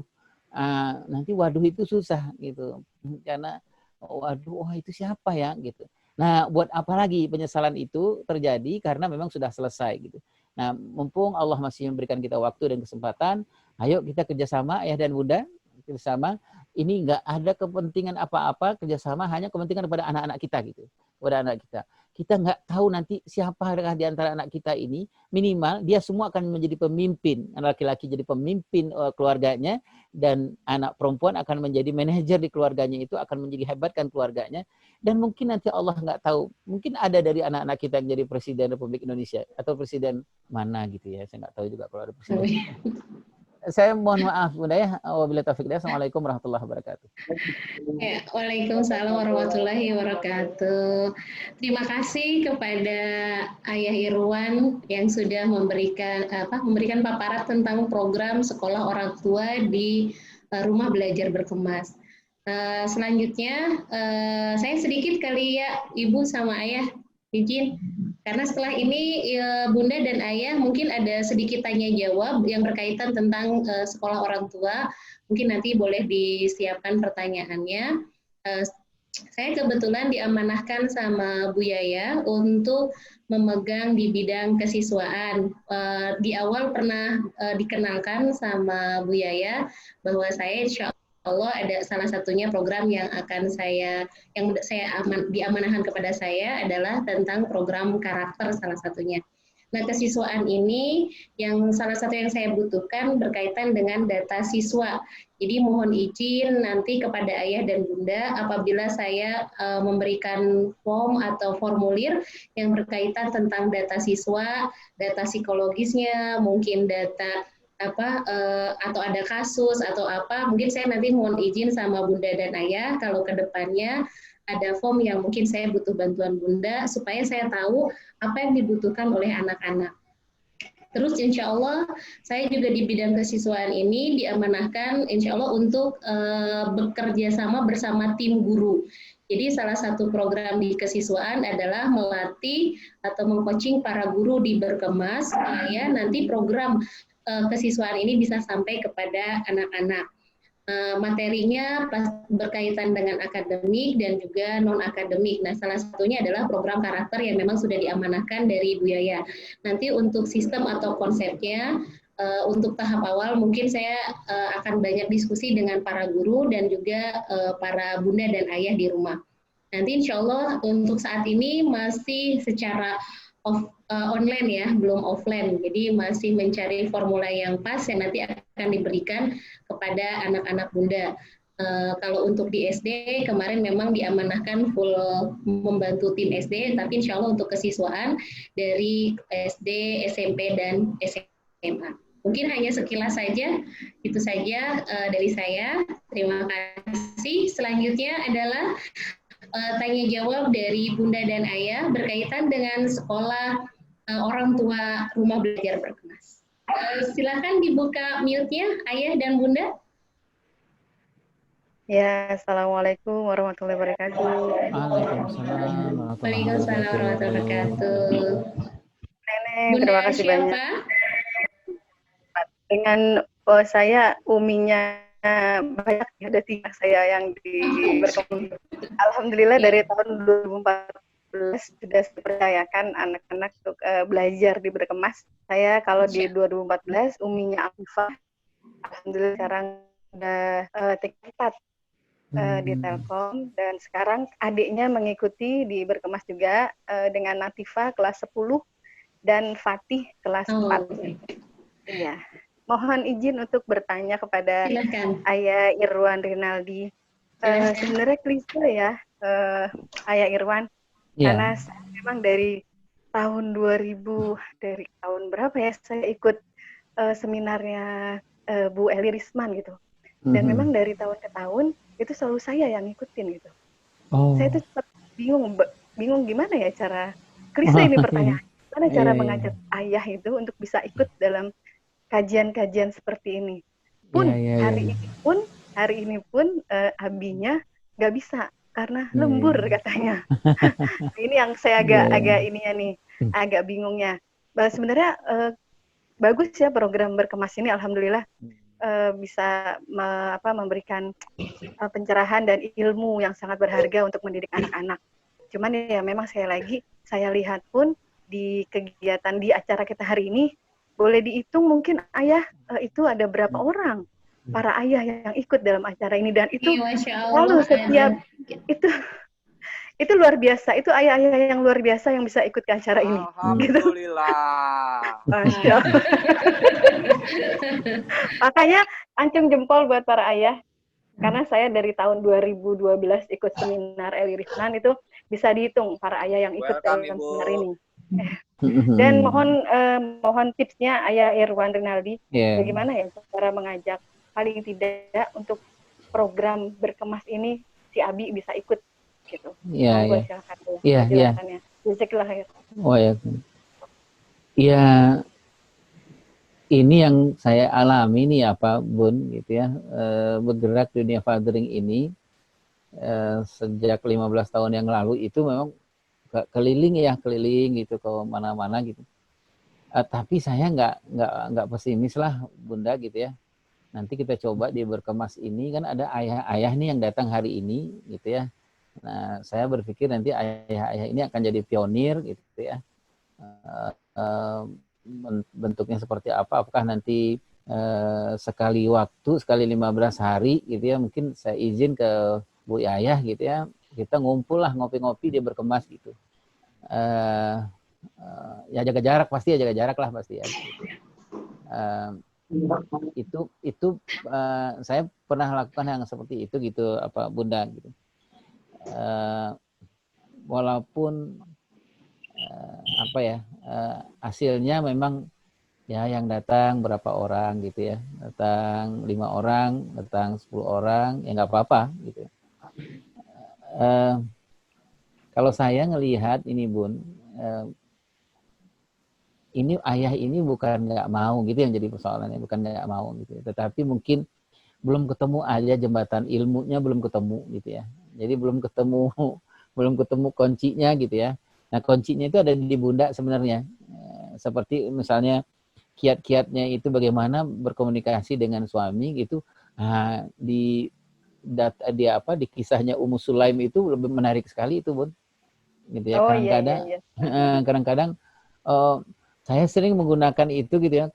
Nanti waduh itu susah gitu. Karena waduh, itu siapa ya gitu. Nah, buat apa lagi penyesalan itu terjadi karena memang sudah selesai gitu. Nah, mumpung Allah masih memberikan kita waktu dan kesempatan, ayo kita kerjasama ayah dan bunda, kerjasama. Ini nggak ada kepentingan apa-apa, kerjasama hanya kepentingan kepada anak-anak kita gitu, kepada anak kita. Kita nggak tahu nanti siapa di antara anak kita ini, minimal dia semua akan menjadi pemimpin. Anak laki-laki jadi pemimpin keluarganya, dan anak perempuan akan menjadi manajer di keluarganya itu, akan menjadi hebatkan keluarganya. Dan mungkin nanti Allah nggak tahu, mungkin ada dari anak-anak kita yang jadi presiden Republik Indonesia, atau presiden mana gitu ya, saya nggak tahu juga kalau ada presiden. Saya mohon maaf Bunda ya. Wabillahi taufiq hidayah. Assalamualaikum warahmatullahi wabarakatuh. Ya, Waalaikumsalam warahmatullahi wabarakatuh. Terima kasih kepada Ayah Irwan yang sudah memberikan paparan tentang program sekolah orang tua di Rumah Belajar Berkemas. Selanjutnya saya sedikit kali ya Ibu sama Ayah izin. Karena setelah ini Bunda dan Ayah mungkin ada sedikit tanya jawab yang berkaitan tentang sekolah orang tua. Mungkin nanti boleh disiapkan pertanyaannya. Saya kebetulan diamanahkan sama Bu Yaya untuk memegang di bidang kesiswaan. Di awal pernah dikenalkan sama Bu Yaya bahwa saya insya Allah ada salah satunya program yang diamanahkan kepada saya adalah tentang program karakter salah satunya. Nah, kesiswaan ini yang salah satu yang saya butuhkan berkaitan dengan data siswa. Jadi mohon izin nanti kepada Ayah dan Bunda apabila saya memberikan form atau formulir yang berkaitan tentang data siswa, data psikologisnya, mungkin data atau ada kasus atau apa, mungkin saya nanti mohon izin sama Bunda dan Ayah kalau ke depannya ada form yang mungkin saya butuh bantuan Bunda supaya saya tahu apa yang dibutuhkan oleh anak-anak. Terus insya Allah saya juga di bidang kesiswaan ini diamanahkan insya Allah untuk bekerja sama bersama tim guru. Jadi salah satu program di kesiswaan adalah melatih atau mengcoaching para guru di Berkemas supaya nanti program kesiswaan ini bisa sampai kepada anak-anak. Materinya berkaitan dengan akademik dan juga non-akademik. Nah, salah satunya adalah program karakter yang memang sudah diamanahkan dari Bu Yaya. Nanti untuk sistem atau konsepnya, untuk tahap awal mungkin saya akan banyak diskusi dengan para guru dan juga para bunda dan ayah di rumah. Nanti insya Allah untuk saat ini masih secara online ya, belum offline. Jadi masih mencari formula yang pas yang nanti akan diberikan kepada anak-anak bunda. Kalau untuk di SD kemarin memang diamanahkan full membantu tim SD, tapi insya Allah untuk kesiswaan dari SD, SMP, dan SMA. Mungkin hanya sekilas saja, itu saja dari saya. Terima kasih. Selanjutnya adalah tanya jawab dari Bunda dan Ayah berkaitan dengan sekolah orang tua Rumah Belajar Berkemas. Silakan dibuka mute-nya Ayah dan Bunda. Ya, Assalamualaikum warahmatullahi wabarakatuh. Waalaikumsalam warahmatullahi wabarakatuh. Neneng, Bunda terima kasih siapa? banyak. dengan saya uminya banyak, ada 3 saya yang berkembang. Alhamdulillah dari tahun 2014 sudah dipercayakan anak-anak untuk belajar di Berkemas. Saya kalau di 2014 uminya Afifah, alhamdulillah sekarang udah tingkat 4 di Telkom, dan sekarang adiknya mengikuti di Berkemas juga dengan Natifah kelas 10 dan Fatih kelas 4. Iya. Mohon izin untuk bertanya kepada Silakan. Ayah Irwan Rinaldi. Sebenarnya klise ya, Ayah Irwan, karena saya memang dari tahun 2000, dari tahun berapa ya, saya ikut seminarnya Bu Eli Risman gitu. Dan memang dari tahun ke tahun itu selalu saya yang ngikutin gitu. Saya tuh sempat bingung gimana ya cara, klise ini pertanyaan, gimana cara mengajak ayah itu untuk bisa ikut dalam kajian-kajian seperti ini. Hari ini pun abinya nggak bisa karena lembur katanya. Ini yang saya agak bingungnya. Sebenarnya bagus ya program Berkemas ini, alhamdulillah bisa memberikan pencerahan dan ilmu yang sangat berharga untuk mendidik anak-anak. Cuman ya memang saya lihat pun di kegiatan di acara kita hari ini, boleh dihitung mungkin ayah itu ada berapa orang para ayah yang ikut dalam acara ini, dan itu selalu setiap itu luar biasa, itu ayah-ayah yang luar biasa yang bisa ikut ke acara ini. Alhamdulillah. Masya Allah. Makanya ancung jempol buat para ayah, karena saya dari tahun 2012 ikut seminar Eli Risman, itu bisa dihitung para ayah yang ikut dalam seminar ini. Dan mohon tipsnya Ayah Irwan Rinaldi, bagaimana ya cara mengajak paling tidak untuk program Berkemas ini si Abi bisa ikut gitu. Iya. Jazakallah khair. Oh ya. Ya, ini yang saya alami nih Pak Bun gitu ya, bergerak dunia fathering ini sejak 15 tahun yang lalu itu memang keliling gitu ke mana-mana gitu. Tapi saya nggak pesimis lah Bunda gitu ya. Nanti kita coba di Berkemas ini kan ada ayah-ayah nih yang datang hari ini gitu ya. Nah saya berpikir nanti ayah-ayah ini akan jadi pionir gitu ya. Bentuknya seperti apa? Apakah nanti sekali waktu, sekali 15 hari gitu ya, mungkin saya izin ke Bu Yayah gitu ya, kita ngumpul lah ngopi-ngopi di Berkemas gitu. Ya jaga jarak pasti ya, gitu. Itu saya pernah lakukan yang seperti itu gitu Bunda gitu. Walaupun hasilnya memang ya yang datang berapa orang gitu ya, datang 5 orang, datang 10 orang, ya nggak apa-apa gitu. Kalau saya ngelihat ini Bun, ini ayah ini bukan nggak mau gitu yang jadi persoalannya, bukan nggak mau gitu, tetapi mungkin belum ketemu aja jembatan ilmunya, belum ketemu gitu ya. Jadi belum ketemu kuncinya gitu ya. Nah kuncinya itu ada di Bunda sebenarnya. Seperti misalnya kiat-kiatnya itu bagaimana berkomunikasi dengan suami gitu. Nah, di kisahnya Ummu Sulaim itu lebih menarik sekali itu Bun. Gitu ya. Kadang-kadang saya sering menggunakan itu gitu ya.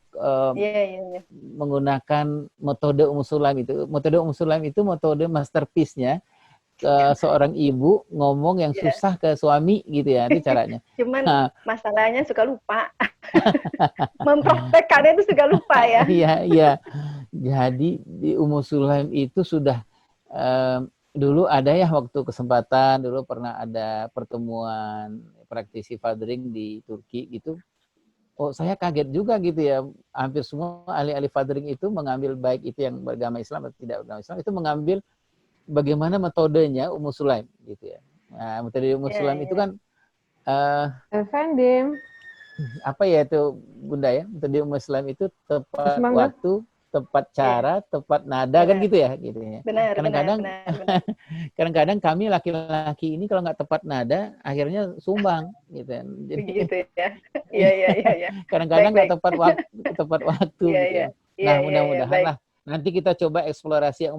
Menggunakan metode Ummu Sulaim itu. Metode Ummu Sulaim itu metode masterpiece-nya seorang ibu ngomong yang susah ke suami gitu ya, itu caranya. Cuman masalahnya suka lupa. Mempraktekkannya itu suka lupa ya. Iya. Jadi di Ummu Sulaim itu sudah dulu ada ya waktu kesempatan, dulu pernah ada pertemuan praktisi fathering di Turki gitu. Oh, saya kaget juga gitu ya. Hampir semua ahli-ahli fathering itu mengambil, baik itu yang beragama Islam atau tidak beragama Islam, itu mengambil bagaimana metodenya Ummu Sulaim gitu ya. Nah, metode Ummu Sulaim itu kan apa ya itu Bunda ya? Metode Ummu Sulaim itu tepat waktu, tepat cara, tepat nada kan gitu ya, gitu ya. Kadang-kadang kami laki-laki ini kalau nggak tepat nada akhirnya sumbang gitu ya. Jadi begitu ya. Iya. Kadang-kadang nggak tepat waktu gitu ya. Iya, Nah, iya, iya, mudah-mudahan baik. lah nanti kita coba eksplorasi yang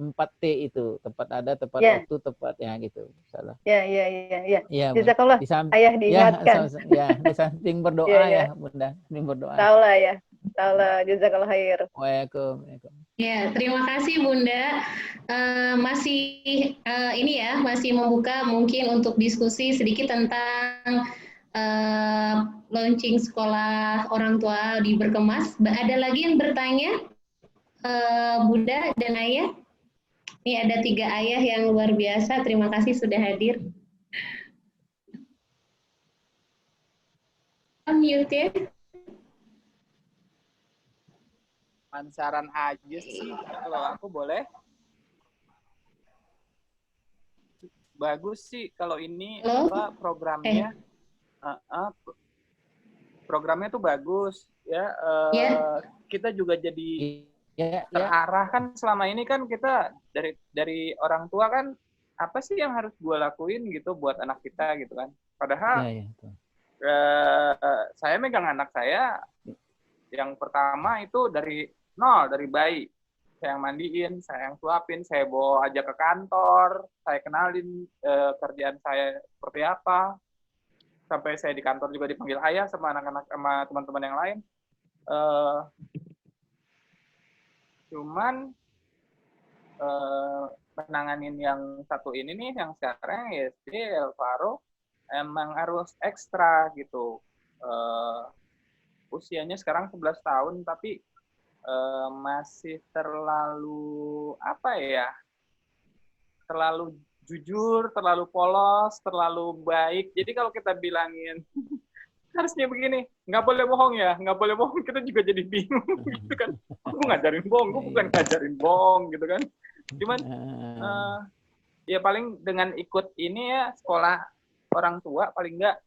4T itu, tempat ada, tempat Ya, waktu, tempatnya gitu. Salah. ya, ya, ya, ya. Iya, Bun. Jazakallah, Di samping ayah ya, diingatkan. di samping Iya, berdoa ya. ya, Bunda. Samping berdoa. Tahu lah ya. Tahu lah, jazakallah khair. Waalaikumsalam. Ya, terima kasih Bunda. Masih ini ya, masih membuka mungkin untuk diskusi sedikit tentang launching sekolah orang tua di Berkemas. Ada lagi yang bertanya, Bunda dan Ayah? Ini ada 3 ayah yang luar biasa. Terima kasih sudah hadir. Unmute ya. Saran aja sih, kalau aku boleh. Bagus sih kalau ini apa programnya. Programnya tuh bagus ya. Kita juga jadi terarah kan. Selama ini kan kita dari orang tua kan, apa sih yang harus gue lakuin gitu buat anak kita gitu kan. Padahal saya megang anak saya yang pertama itu dari nol, dari bayi. Saya yang mandiin, saya yang suapin, saya bawa aja ke kantor, saya kenalin kerjaan saya seperti apa. Sampai saya di kantor juga dipanggil ayah sama anak-anak, sama teman-teman yang lain. Cuman menanganin yang satu ini nih, yang sekarang SD Elvaro, emang harus ekstra gitu. Usianya sekarang 11 tahun, tapi masih terlalu apa ya, terlalu jujur, terlalu polos, terlalu baik. Jadi kalau kita bilangin harusnya begini, nggak boleh bohong ya, nggak boleh bohong, kita juga jadi bingung gitu kan. Aku ngajarin bohong, gue bukan ngajarin bohong gitu kan. Cuman ya paling dengan ikut ini ya, sekolah orang tua, paling nggak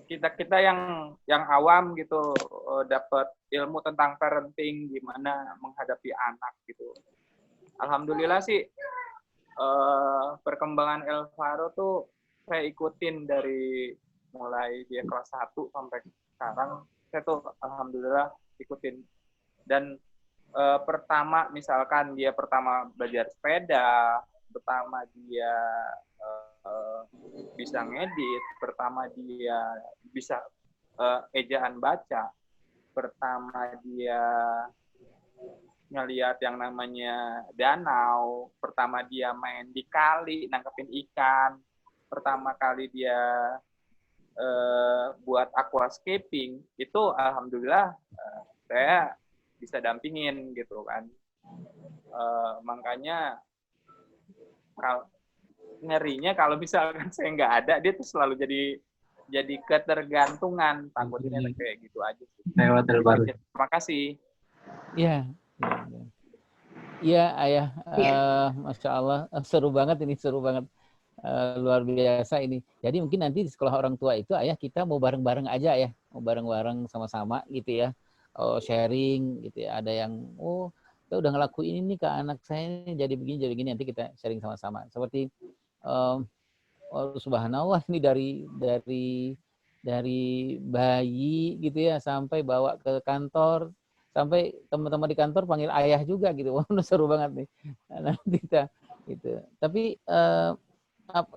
kita yang awam gitu dapat ilmu tentang parenting, gimana menghadapi anak gitu. Alhamdulillah sih perkembangan Elvaro tuh saya ikutin dari mulai dia kelas 1 sampai sekarang. Saya tuh alhamdulillah ikutin. Dan pertama misalkan dia pertama belajar sepeda, pertama dia bisa ngedit, pertama dia bisa ejaan baca, pertama dia ngelihat yang namanya danau, pertama dia main di kali nangkepin ikan, pertama kali dia buat aquascaping, itu alhamdulillah saya bisa dampingin gitu kan. Makanya ngerinya kalau misalkan saya nggak ada, dia tuh selalu jadi ketergantungan. Takutnya kayak gitu aja sih. Terima kasih. Iya. Iya, Ayah. Masya Allah, seru banget ini, seru banget. Luar biasa ini. Jadi mungkin nanti di sekolah orang tua itu, Ayah, kita mau bareng-bareng aja ya. Mau bareng-bareng sama-sama gitu ya. Sharing gitu ya. Ada yang, kita udah ngelakuin ini ke anak saya ini, jadi begini, nanti kita sharing sama-sama. Seperti subhanallah, ini dari bayi gitu ya sampai bawa ke kantor, sampai teman-teman di kantor panggil ayah juga gitu. Wah, seru banget nih. Nanti kita gitu. Tapi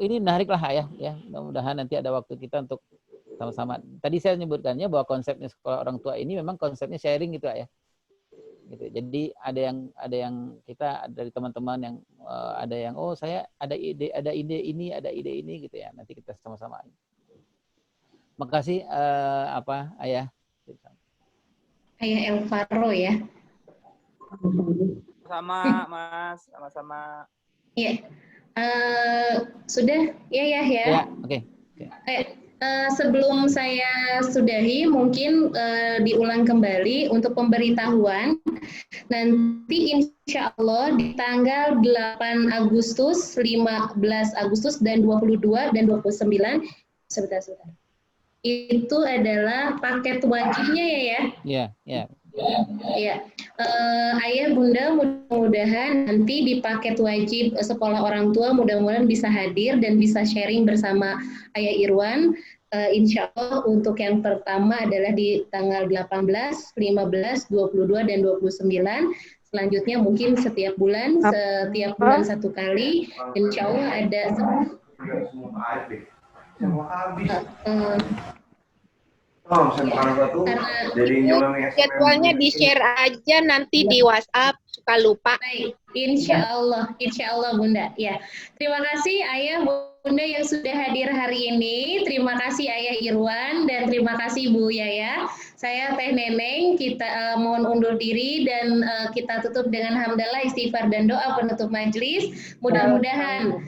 ini menarik lah Ayah ya. Mudah-mudahan nanti ada waktu kita untuk sama-sama. Tadi saya menyebutkannya bahwa konsepnya sekolah orang tua ini memang konsepnya sharing gitu Ayah. Gitu. Jadi ada yang kita dari teman-teman yang ada yang saya ada ide ini gitu ya. Nanti kita sama-sama. Makasih Ayah. Ayah Elvaro ya. Sama Mas, sama-sama. Iya. Sudah ya. Ya, oke. Sebelum saya sudahi, mungkin diulang kembali untuk pemberitahuan. Nanti insya Allah di tanggal 8 Agustus, 15 Agustus, dan 22 dan 29, sebentar. Itu adalah paket wajibnya ya. Iya. Ya, Ayah Bunda mudah-mudahan nanti di paket wajib sekolah orang tua mudah-mudahan bisa hadir dan bisa sharing bersama Ayah Irwan. Insya Allah untuk yang pertama adalah di tanggal 18, 15, 22, dan 29. Selanjutnya mungkin setiap bulan satu kali. Insya Allah ada jadwalnya di-share aja nanti di WhatsApp, suka lupa. Baik, insya Allah Bunda. Ya, terima kasih Ayah Bunda yang sudah hadir hari ini. Terima kasih Ayah Irwan dan terima kasih Bu Yaya. Saya Teh Neneng. Kita mohon undur diri dan kita tutup dengan hamdalah, istighfar dan doa penutup majelis. Mudah-mudahan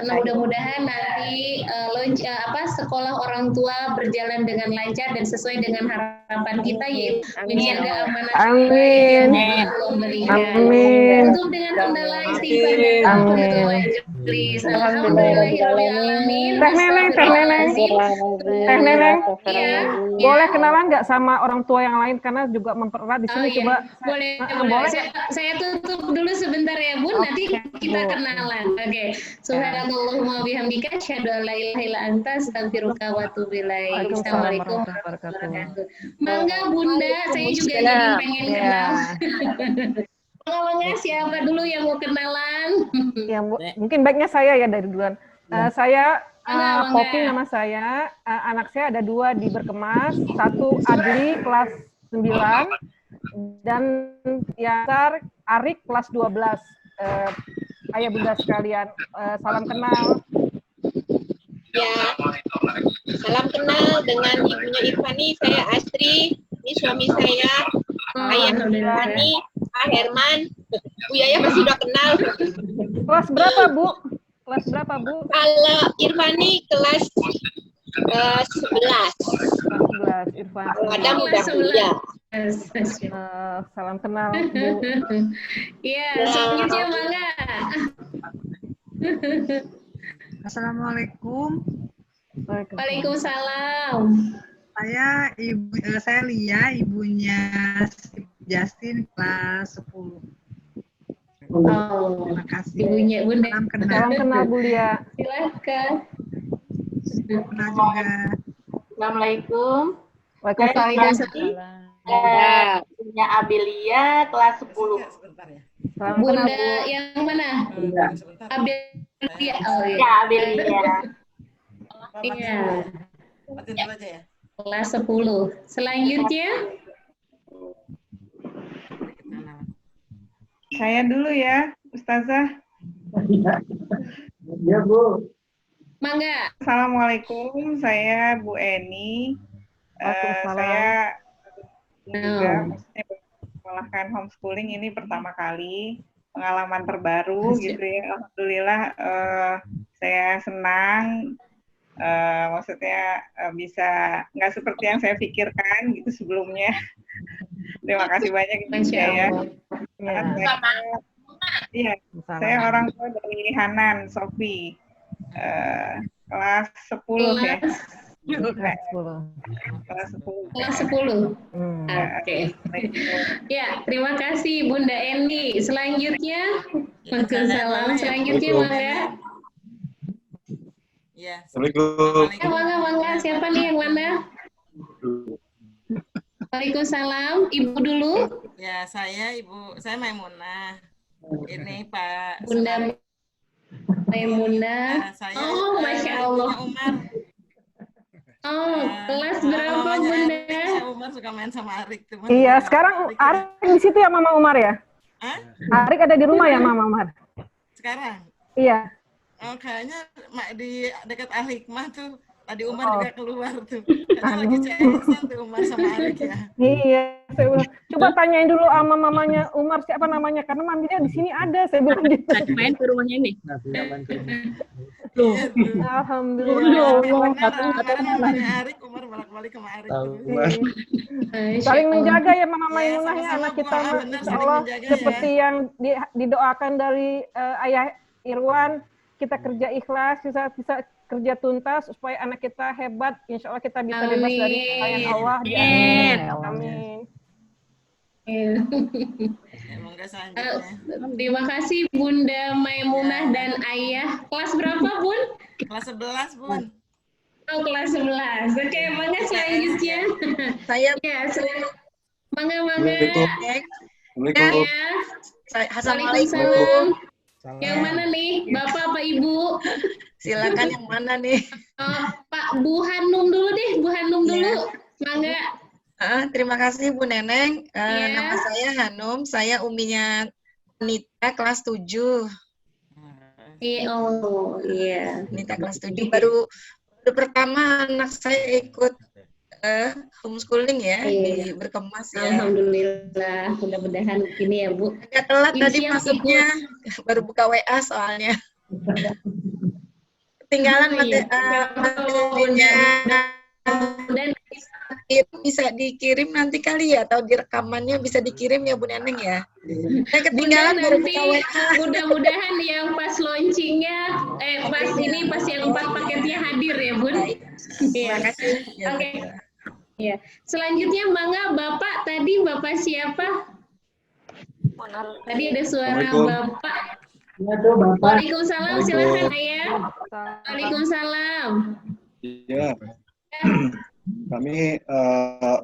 mudah-mudahan nanti sekolah orang tua berjalan dengan lancar dan sesuai dengan harapan kita yaitu menjaga amanah. Amin. Amin. Tutup dengan hamdalah, istighfar dan doa penutup majelis. Alhamdulillahirobbilalamin. Teh Neneng. Iya. Boleh kenalan nggak sama orang tua yang lain karena juga mempererat di sini. Coba. Boleh. Saya tutup dulu sebentar ya Bun. Nanti kita kenalan. Oke. Subhanallahumma bihamdika asyhadu an la ilaha illa anta astaghfiruka wa atubu ilaik. Assalamualaikum warahmatullahi wabarakatuh. Mangga Bunda, saya juga jadi pengen kenal. Mangga siapa dulu yang mau kenalan? Ya, mungkin baiknya saya ya dari duluan. Saya Poppy nama saya. Anak saya ada 2 di Berkemas, 1 Adli kelas 9 dan Yasar Arik kelas 12. Ayah Bunda sekalian, salam kenal. Ya, salam kenal dengan ibunya Irfani, saya Astri, ini suami saya, Ayah Irfani, Pak Herman, Bu Yaya masih udah kenal. Kelas berapa Bu? Kelas berapa Bu? Kalau Irfani kelas 11. 11 Irfan. Kalau Adam udah kuliah. Salam kenal Bu. Iya, selanjutnya Mangga. Assalamualaikum. Waalaikumsalam. Saya Lia, ibunya Justin kelas 10. Oh, terima kasih. Ibunya Bunda. Salam kenal Bu Lia. Silakan. Kenal juga. Assalamualaikum. Waalaikumsalam. Punya Abelia kelas 10. Bunda yang mana? Abelia. Oh, ya, Abelia. Iya. Kelas 10. Selanjutnya Saya dulu ya, Ustazah. Ya Bu. Mangga. Assalamualaikum, saya Bu Eni. Saya juga maksudnya melakukan homeschooling ini pertama kali, pengalaman terbaru gitu ya. Alhamdulillah saya senang, maksudnya bisa nggak seperti yang saya pikirkan gitu sebelumnya. Terima kasih banyak Ibu ya. Iya, saya orang tua dari Hanan, Sofi, kelas 10 ya. Kelas 10. Kelas 10. Oke. Ya, terima kasih Bunda Eni. Selanjutnya, Waalaikumsalam. Selanjutnya Mangga. Ya. Assalamualaikum. Mangga. Siapa nih yang mana? Waalaikumsalam. Ibu dulu. Ya, saya Maimunah. Ini Pak Bunda Maimunah. Oh, Masya Allah. Umar. Oh, kelas berapa Bunda? Umar suka main sama Arik. Iya, sekarang Arik di situ ya Mama Umar ya? Arik ada di rumah ya Mama Umar? Sekarang? Iya. Oh, kayaknya di dekat Al-Hikmah tuh. Tadi Umar juga keluar tuh. Karena lagi CS-an tuh Umar sama Arik ya. Iya, saya bilang, coba tanyain dulu sama mamanya Umar siapa namanya, karena maminya di sini ada, saya bilang gitu. Main ke rumahnya ini. Alhamdulillah. Namanya Arik, Umar bolak-balik sama Arik. Saling menjaga ya Mama Maimunahnya, anak kita Insya Allah seperti yang didoakan dari Ayah Irwan. kita kerja ikhlas, bisa kerja tuntas supaya anak kita hebat. Insya Allah kita bisa bebas dari kekayaan Allah. Amin. Amin. Semoga selanjutnya. Terima kasih Bunda Maimunah dan Ayah. Kelas berapa, Bun? Kelas 11, Bun. Oh, kelas 11. Oke, mangga selanjutnya. Saya Ya, mangga. Assalamualaikum. Ya. Assalamualaikum. Yang mana nih, Bapak apa Ibu? Silakan yang mana nih? Pak Bu Hanum dulu deh, Bu Hanum dulu. Mangga. Terima kasih Bu Neneng. Iya. Nama saya Hanum, saya uminya Nita kelas 7. Oh, iya. Nita kelas 7 baru pertama anak saya ikut homeschooling ya, di Berkemas ya. Alhamdulillah, mudah-mudahan ini ya Bu. Agak telat Ini tadi siang masuknya, baru buka WA soalnya. Ketinggalan materinya. Dan Itu bisa dikirim nanti kali ya, atau di rekamannya bisa dikirim ya Bu Neneng ya. Saya ketinggalan baru nanti buka WA. mudah-mudahan yang pas launchingnya, pas yang 4 paketnya hadir ya Bun. Iya. Terima kasih. Oke. Ya. Selanjutnya mangga Bapak tadi Bapak siapa? Tadi ada suara Bapak. Waalaikumsalam, silakan Ayah. Waalaikumsalam. Iya. Kami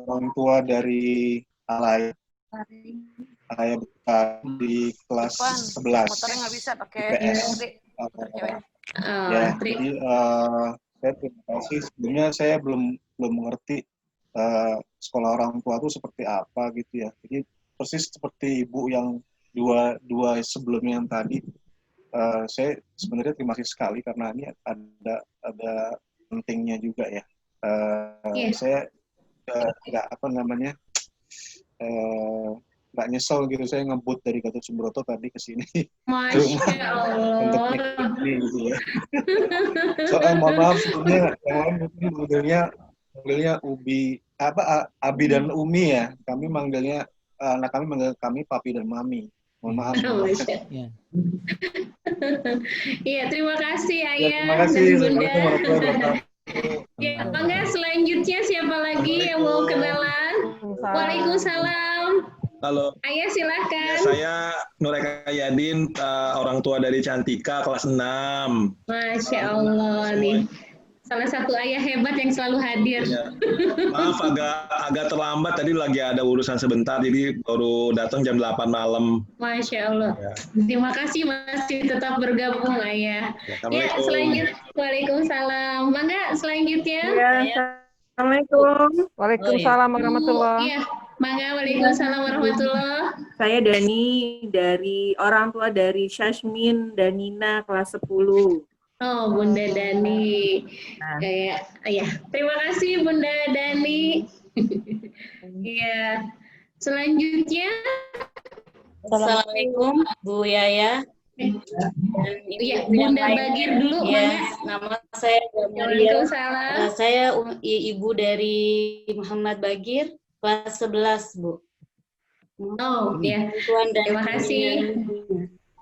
orang tua dari Alaya di kelas 11 Motornya nggak bisa pakai IPS. Ya, jadi saya terima kasih. Sebenarnya saya belum mengerti sekolah orang tua itu seperti apa gitu ya. Jadi persis seperti ibu yang dua sebelumnya yang tadi. Saya sebenarnya terima kasih sekali karena ini ada pentingnya juga ya. Saya nggak nyesel gitu, saya ngebut dari Gatot Subroto tadi ke sini. Masya Allah. Untuk ini gitu ya. Soalnya mohon maaf sebelumnya yang lain mungkin manggilnya Abi dan Umi ya. Kami manggilnya anak kami manggil kami Papi dan Mami. Mohon maaf. Iya, terima kasih Ayah. Ya, terima kasih. Assalamualaikum warahmatullahi wabarakatuh. Ya, bangga selanjutnya siapa lagi yang mau kenalan? Waalaikumsalam. Halo. Ayah silakan. Ya, saya Nureka Yadin, orang tua dari Cantika kelas 6. Masya Allah nih. Salah satu ayah hebat yang selalu hadir. Ya. Maaf agak terlambat, tadi lagi ada urusan sebentar, jadi baru datang jam 8 malam. Masya Allah. Ya. Terima kasih masih tetap bergabung Ayah. Ya, selanjutnya. Waalaikumsalam. Mangga selanjutnya. Ya, Assalamualaikum. Waalaikumsalam warahmatullahi. Iya. Mangga, waalaikumsalam warahmatullahi. Saya Dani dari orang tua dari Syasmin dan Nina kelas 10. Oh, Bunda Dani. Ya, terima kasih Bunda Dani. Iya. Selanjutnya. Assalamualaikum Bu Yaya. Iya, Bunda Bagir dulu. Ya, nama saya Maria. Saya ibu dari Muhammad Bagir, kelas 11, Bu. Oh, ya. Terima kasih.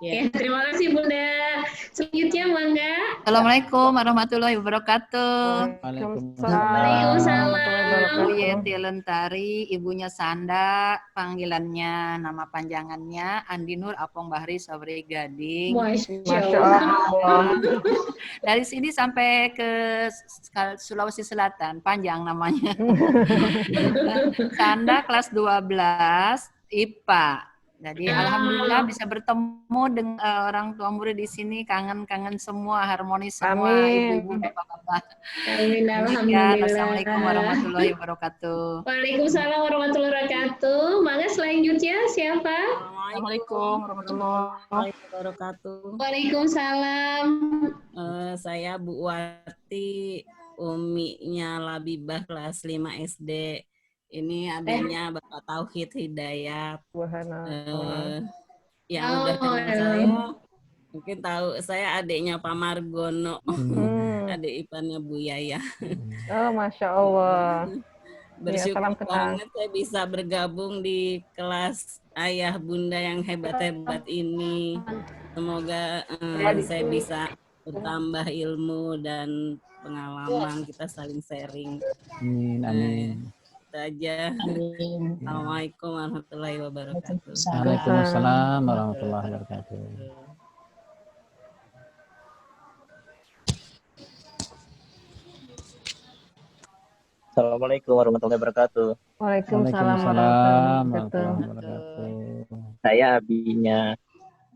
Ya, terima kasih Bunda. Selanjutnya Mangga. Assalamualaikum warahmatullahi wabarakatuh. Waalaikumsalam. Yenti Lentari, ibunya Sanda, panggilannya nama panjangannya Andi Nur Apong Bahri Sabri Gading. Masya Allah. Dari sini sampai ke Sulawesi Selatan, panjang namanya. Sanda kelas 12 IPA. Jadi alhamdulillah bisa bertemu dengan orang tua murid di sini, kangen-kangen semua, harmonis semua, ibu-ibu, bapak-bapak. Amin, alhamdulillah. Assalamualaikum warahmatullahi wabarakatuh. Waalaikumsalam warahmatullahi wabarakatuh. Mangga selanjutnya siapa? Assalamualaikum warahmatullahi wabarakatuh. Waalaikumsalam. Saya Bu Wati, uminya Labibah kelas 5 SD. Ini adanya Bapak Tauhid Hidayat. Yang udah kenal saya, mungkin tahu saya adiknya Pak Margono, adik iparnya Bu Yaya. Oh, Masya Allah. Bersyukur banget saya bisa bergabung di kelas ayah bunda yang hebat-hebat ini. Semoga saya bisa bertambah ilmu dan pengalaman, kita saling sharing. Amin, amin. Itu aja. Assalamualaikum warahmatullahi wabarakatuh. Waalaikumsalam warahmatullahi wabarakatuh. Assalamualaikum warahmatullahi wabarakatuh. Waalaikumsalam warahmatullahi wabarakatuh. Saya abinya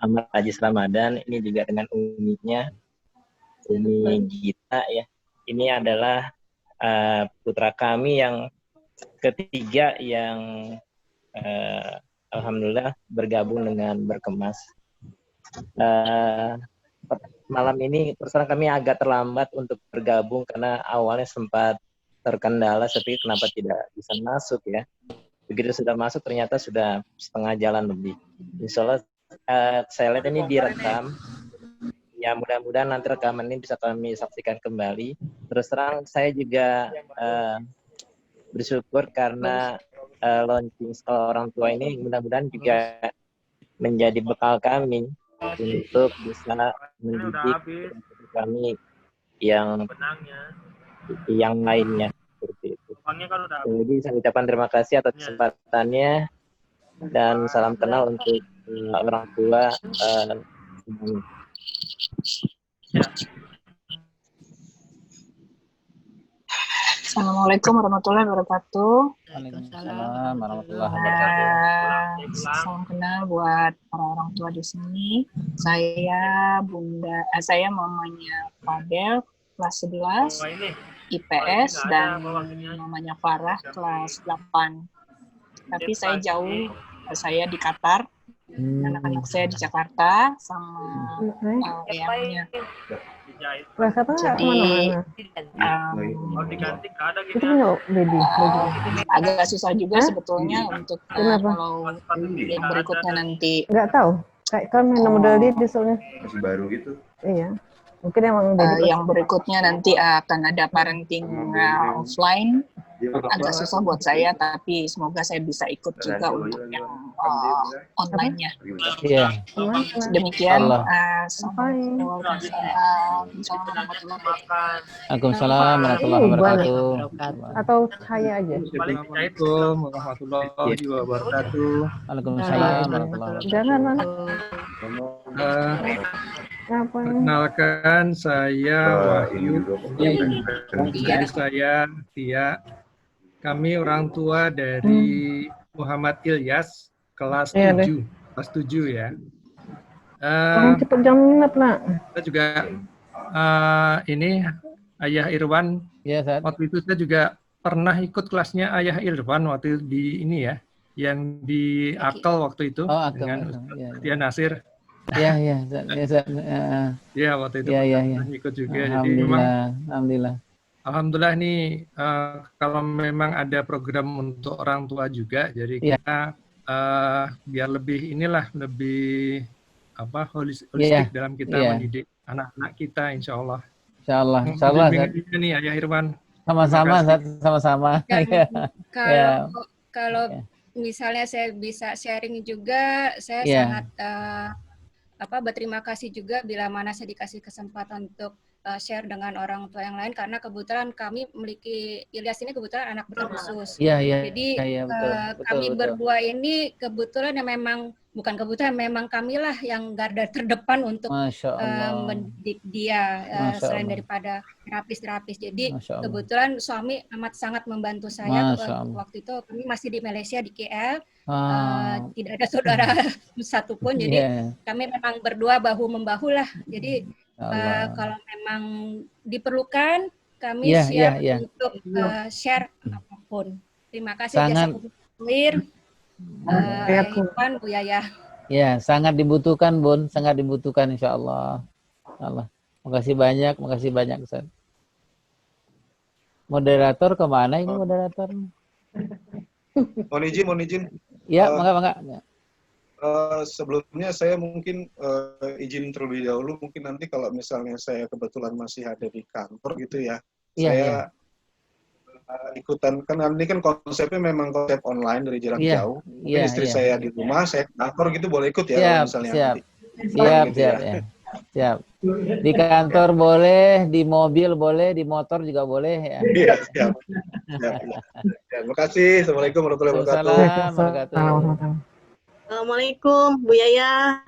Ahmad Ajis Ramadan, ini juga dengan uminya, Umi Gita ya. Ini adalah putra kami yang ketiga yang alhamdulillah bergabung dengan Berkemas. Malam ini terus kami agak terlambat untuk bergabung karena awalnya sempat terkendala, tapi kenapa tidak bisa masuk ya. Begitu sudah masuk ternyata sudah setengah jalan lebih. Insya Allah saya lihat ini direkam. Ya mudah-mudahan nanti rekaman ini bisa kami saksikan kembali. Terus terang saya juga bersyukur karena launching sekolah orang tua ini mudah-mudahan juga menjadi bekal kami untuk bisa mendidik kami yang lainnya seperti itu. Jadi saya ucapkan terima kasih atas kesempatannya dan salam kenal untuk orang tua. Assalamualaikum warahmatullahi wabarakatuh. Waalaikumsalam warahmatullahi wabarakatuh. Salam kenal buat orang tua di sini. Saya mamanya Fadel, kelas 11, IPS, dan mamanya Farah, kelas 8. Tapi saya jauh, saya di Qatar. Anak-anak saya di Jakarta sama ayahnya. Jadi agak susah juga sebetulnya untuk kalau yang berikutnya nanti. Nggak tahu, kayak kan model dia soalnya masih baru gitu. Iya, mungkin emang yang berikutnya nanti akan ada parenting offline. Agak susah buat saya, tapi semoga saya bisa ikut juga untuk yang online-nya. Iya. Demikian. Waalaikumsalam warahmatullahi wabarakatuh. Atau saya aja. Assalamualaikum warahmatullahi wabarakatuh. Waalaikumsalam warahmatullahi wabarakatuh. Jangan mana. Perkenalkan saya Wahyu. Jadi saya Tia. Kami orang tua dari Muhammad Ilyas, kelas 7. Kelas 7 ya. Cepat jam minat nak. Kita juga ini Ayah Irwan. Ya, waktu itu saya juga pernah ikut kelasnya Ayah Irwan waktu di ini ya, yang di Akal waktu itu dengan Tia Nasir. Iya. Ya waktu itu pernah ikut juga. Jadi memang Alhamdulillah nih kalau memang ada program untuk orang tua juga, jadi kita biar lebih lebih holistik dalam kita mendidik anak-anak kita, insya Allah. Insya Allah. Nih Ayah Irwan. Sama-sama. Kalau misalnya saya bisa sharing juga, saya sangat berterima kasih juga bila mana saya dikasih kesempatan untuk share dengan orang tua yang lain, karena kebetulan kami memiliki Ilyas ini kebetulan anak berkhusus. Jadi kami berdua ini kebetulan yang memang bukan kebetulan, memang kamilah yang garda terdepan untuk mendidik dia selain daripada terapis. Jadi kebetulan suami amat sangat membantu saya waktu itu kami masih di Malaysia di KL. Tidak ada saudara satupun, jadi kami memang berdua bahu membahu lah. Jadi kalau memang diperlukan, kami siap untuk share apapun. Terima kasih jasa Clear, Irfan, Bu Yaya. Ya, sangat dibutuhkan, Bun, sangat dibutuhkan, insya Allah. Makasih banyak, Ustaz. Moderator kemana ini moderator? Mohon izin. Ya, mangga. Sebelumnya saya mungkin izin terlebih dahulu, mungkin nanti kalau misalnya saya kebetulan masih ada di kantor gitu ya, saya ikutan, kan ini kan konsepnya memang konsep online dari jarak jauh. Mungkin istri saya di rumah, saya ke kantor gitu boleh ikut ya, kalau misalnya siap. Siap. Siap. Di kantor boleh, di mobil boleh, di motor juga boleh ya. Iya, siap. Terima kasih. Assalamualaikum warahmatullahi wabarakatuh. Assalamualaikum, Bu Yaya.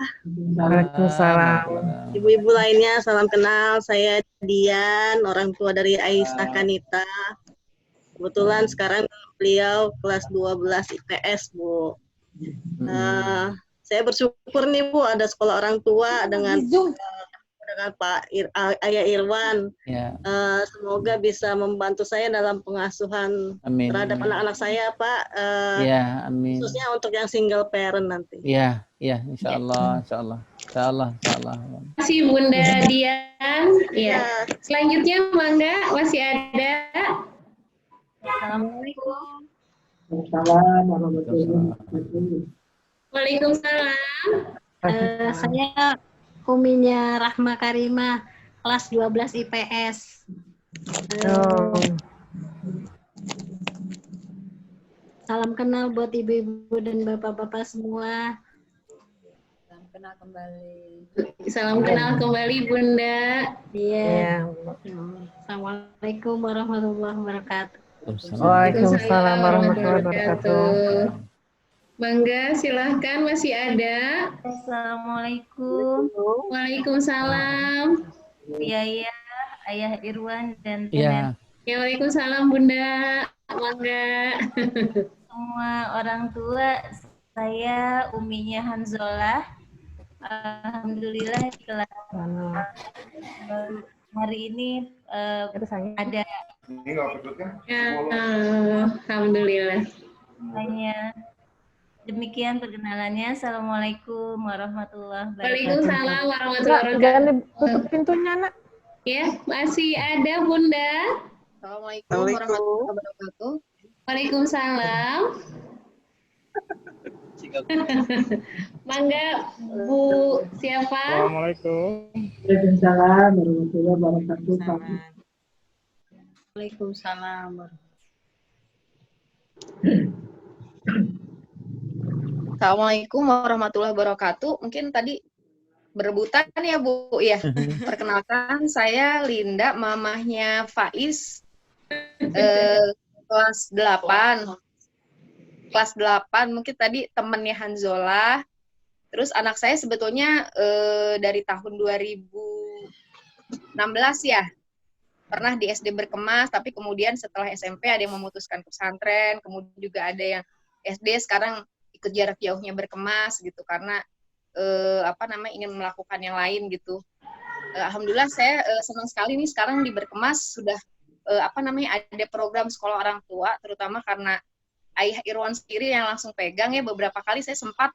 Waalaikumsalam. Ibu-ibu lainnya, salam kenal. Saya Dian, orang tua dari Aisyah Kanita. Kebetulan sekarang beliau kelas 12 IPS, Bu. Saya bersyukur nih, Bu, ada sekolah orang tua dengan Pak Ayah Irwan. Ya. Semoga bisa membantu saya dalam pengasuhan Amin. terhadap anak-anak saya, Pak. Ya, amin. Khususnya untuk yang single parent nanti. Ya, ya, insya Allah, insya Allah. Insya Allah, insya Allah. Terima kasih Bunda Dian. Ya. Selanjutnya Mangga masih ada. Assalamualaikum. Waalaikumsalam. Saya Uminya Rahma Karimah, kelas 12 IPS. Salam kenal buat ibu-ibu dan bapak-bapak semua. Salam kenal kembali. Salam kenal kembali Bunda. Iya. Assalamualaikum warahmatullahi wabarakatuh. Waalaikumsalam warahmatullahi wabarakatuh. Mangga, silahkan masih ada. Assalamualaikum. Waalaikumsalam. Yaya, Ayah Irwan dan Ya. Ya, waalaikumsalam Bunda. Mangga. Semua orang tua, saya Uminya Hanzola. Alhamdulillah kelas hari ini ada. Alhamdulillah. Hanya demikian perkenalannya. Assalamualaikum warahmatullahi wabarakatuh. Waalaikumsalam warahmatullahi wabarakatuh. Jangan tutup pintunya, Nak. Ya, masih ada Bunda. Assalamualaikum warahmatullahi wabarakatuh. Waalaikumsalam. Mangga, Bu siapa? Assalamualaikum. Waalaikumsalam warahmatullahi wabarakatuh. Waalaikumsalam. Assalamualaikum warahmatullahi wabarakatuh. Mungkin tadi berebutan ya Bu ya. Perkenalkan saya Linda, mamahnya Faiz, kelas 8. Kelas 8 mungkin tadi temannya Hanzola. Terus anak saya sebetulnya dari tahun 2016 ya. Pernah di SD Berkemas, tapi kemudian setelah SMP ada yang memutuskan ke pesantren, kemudian juga ada yang SD sekarang ikut jarak jauhnya Berkemas gitu karena ingin melakukan yang lain gitu. Alhamdulillah saya senang sekali nih sekarang di Berkemas sudah ada program sekolah orang tua, terutama karena Ayah Irwan sendiri yang langsung pegang ya. Beberapa kali saya sempat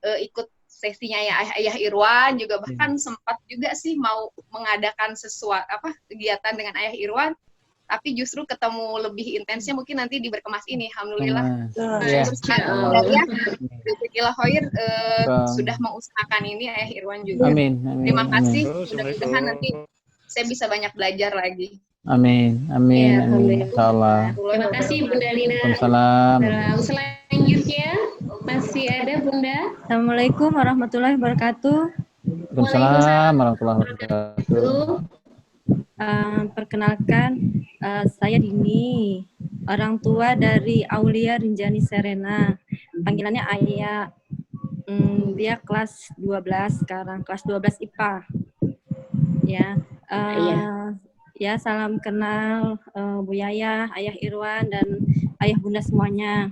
ikut sesinya ya Ayah Irwan, juga bahkan sempat juga sih mau mengadakan sesuatu kegiatan dengan Ayah Irwan, tapi justru ketemu lebih intensnya mungkin nanti di Berkemas ini. Alhamdulillah. Bismillah khair sudah mengusahakan ini Ayah Irwan juga. Amin. Terima kasih. Mudah-mudahan nanti saya bisa banyak belajar lagi. Amin. Amin. Amin. Insyaallah. Terima kasih Bunda Lina. Waalaikumsalam. Selanjutnya masih ada Bunda. Assalamualaikum warahmatullahi wabarakatuh. Waalaikumsalam warahmatullahi wabarakatuh. Perkenalkan, saya Dini, orang tua dari Aulia Rinjani Serena. Panggilannya Ayah. Dia kelas 12 sekarang, kelas 12 IPA. Ya. Ya, salam kenal Bu Yaya, Ayah Irwan, dan Ayah Bunda semuanya.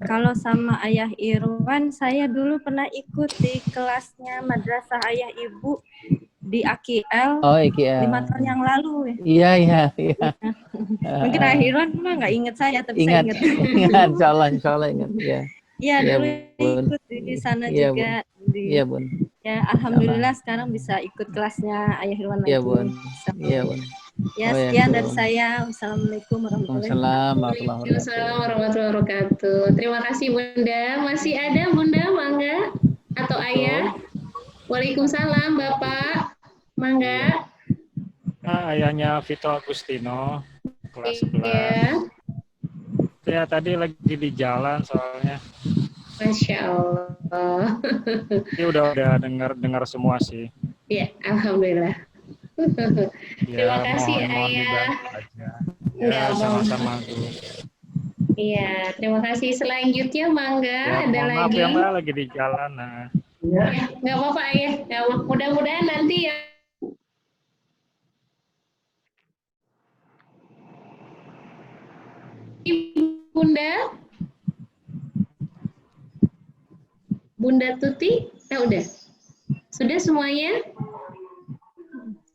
Kalau sama Ayah Irwan, saya dulu pernah ikut di kelasnya Madrasah Ayah Ibu di AKL, Oh, IKL. 5 tahun yang lalu. Iya. Mungkin Ayah Irwan nggak ingat saya, tapi Ingat, saya ingat. ingat, insya Allah ingat. Ya. Iya, Iya, dulu Bun. ikut di sana Iya, juga. Iya, Bun. Ya, alhamdulillah sekarang bisa ikut kelasnya Ayah Irwan lagi. Iya, Bun. Iya, Bun. Ya, Oh, ya, sekian dari Bun. saya. Wassalamualaikum warahmatullahi Waalaikumsalam wabarakatuh. warahmatullahi wabarakatuh. Waalaikumsalam warahmatullahi wabarakatuh. Terima kasih Bunda. Masih ada Bunda, Mangga atau Ayah? Waalaikumsalam Bapak. Mangga. Ayahnya Vito Agustino, kelas 11. Iya. Ya, tadi lagi di jalan soalnya. Masya Allah. Ini udah dengar semua sih. Ya, alhamdulillah. Terima kasih Ayah. Ya, sama-sama tuh. Iya, terima kasih. Selanjutnya Mangga, ada mohon maaf lagi. ya Mbak, lagi di jalan. Nah. Ya, nggak apa-apa Ayah. Ya, mudah-mudahan nanti ya. Bunda Tuti, udah. Sudah semuanya?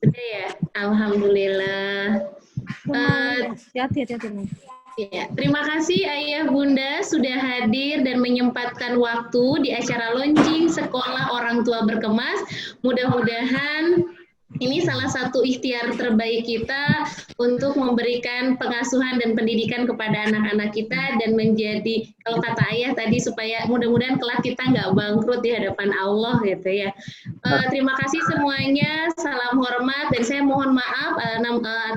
Sudah ya, alhamdulillah. Ya, terima kasih Ayah Bunda sudah hadir dan menyempatkan waktu di acara launching Sekolah Orang Tua Berkemas. Mudah-mudahan ini salah satu ikhtiar terbaik kita untuk memberikan pengasuhan dan pendidikan kepada anak-anak kita dan menjadi, kalau kata Ayah tadi, supaya mudah-mudahan kelak kita nggak bangkrut di hadapan Allah gitu ya. Terima kasih semuanya, salam hormat, dan saya mohon maaf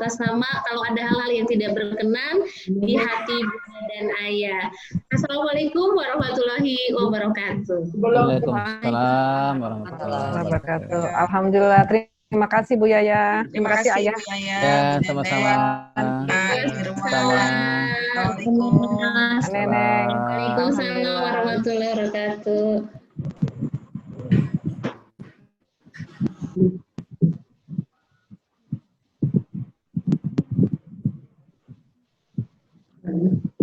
atas nama kalau ada hal-hal yang tidak berkenan di hati Bunda dan Ayah. Assalamualaikum warahmatullahi wabarakatuh. Waalaikumsalam warahmatullahi wabarakatuh. Alhamdulillah. Terima kasih Bu Yaya. Terima kasih Ayah. Ya, sama-sama. Neneng. Waalaikumsalam warahmatullahi wabarakatuh. Thank you.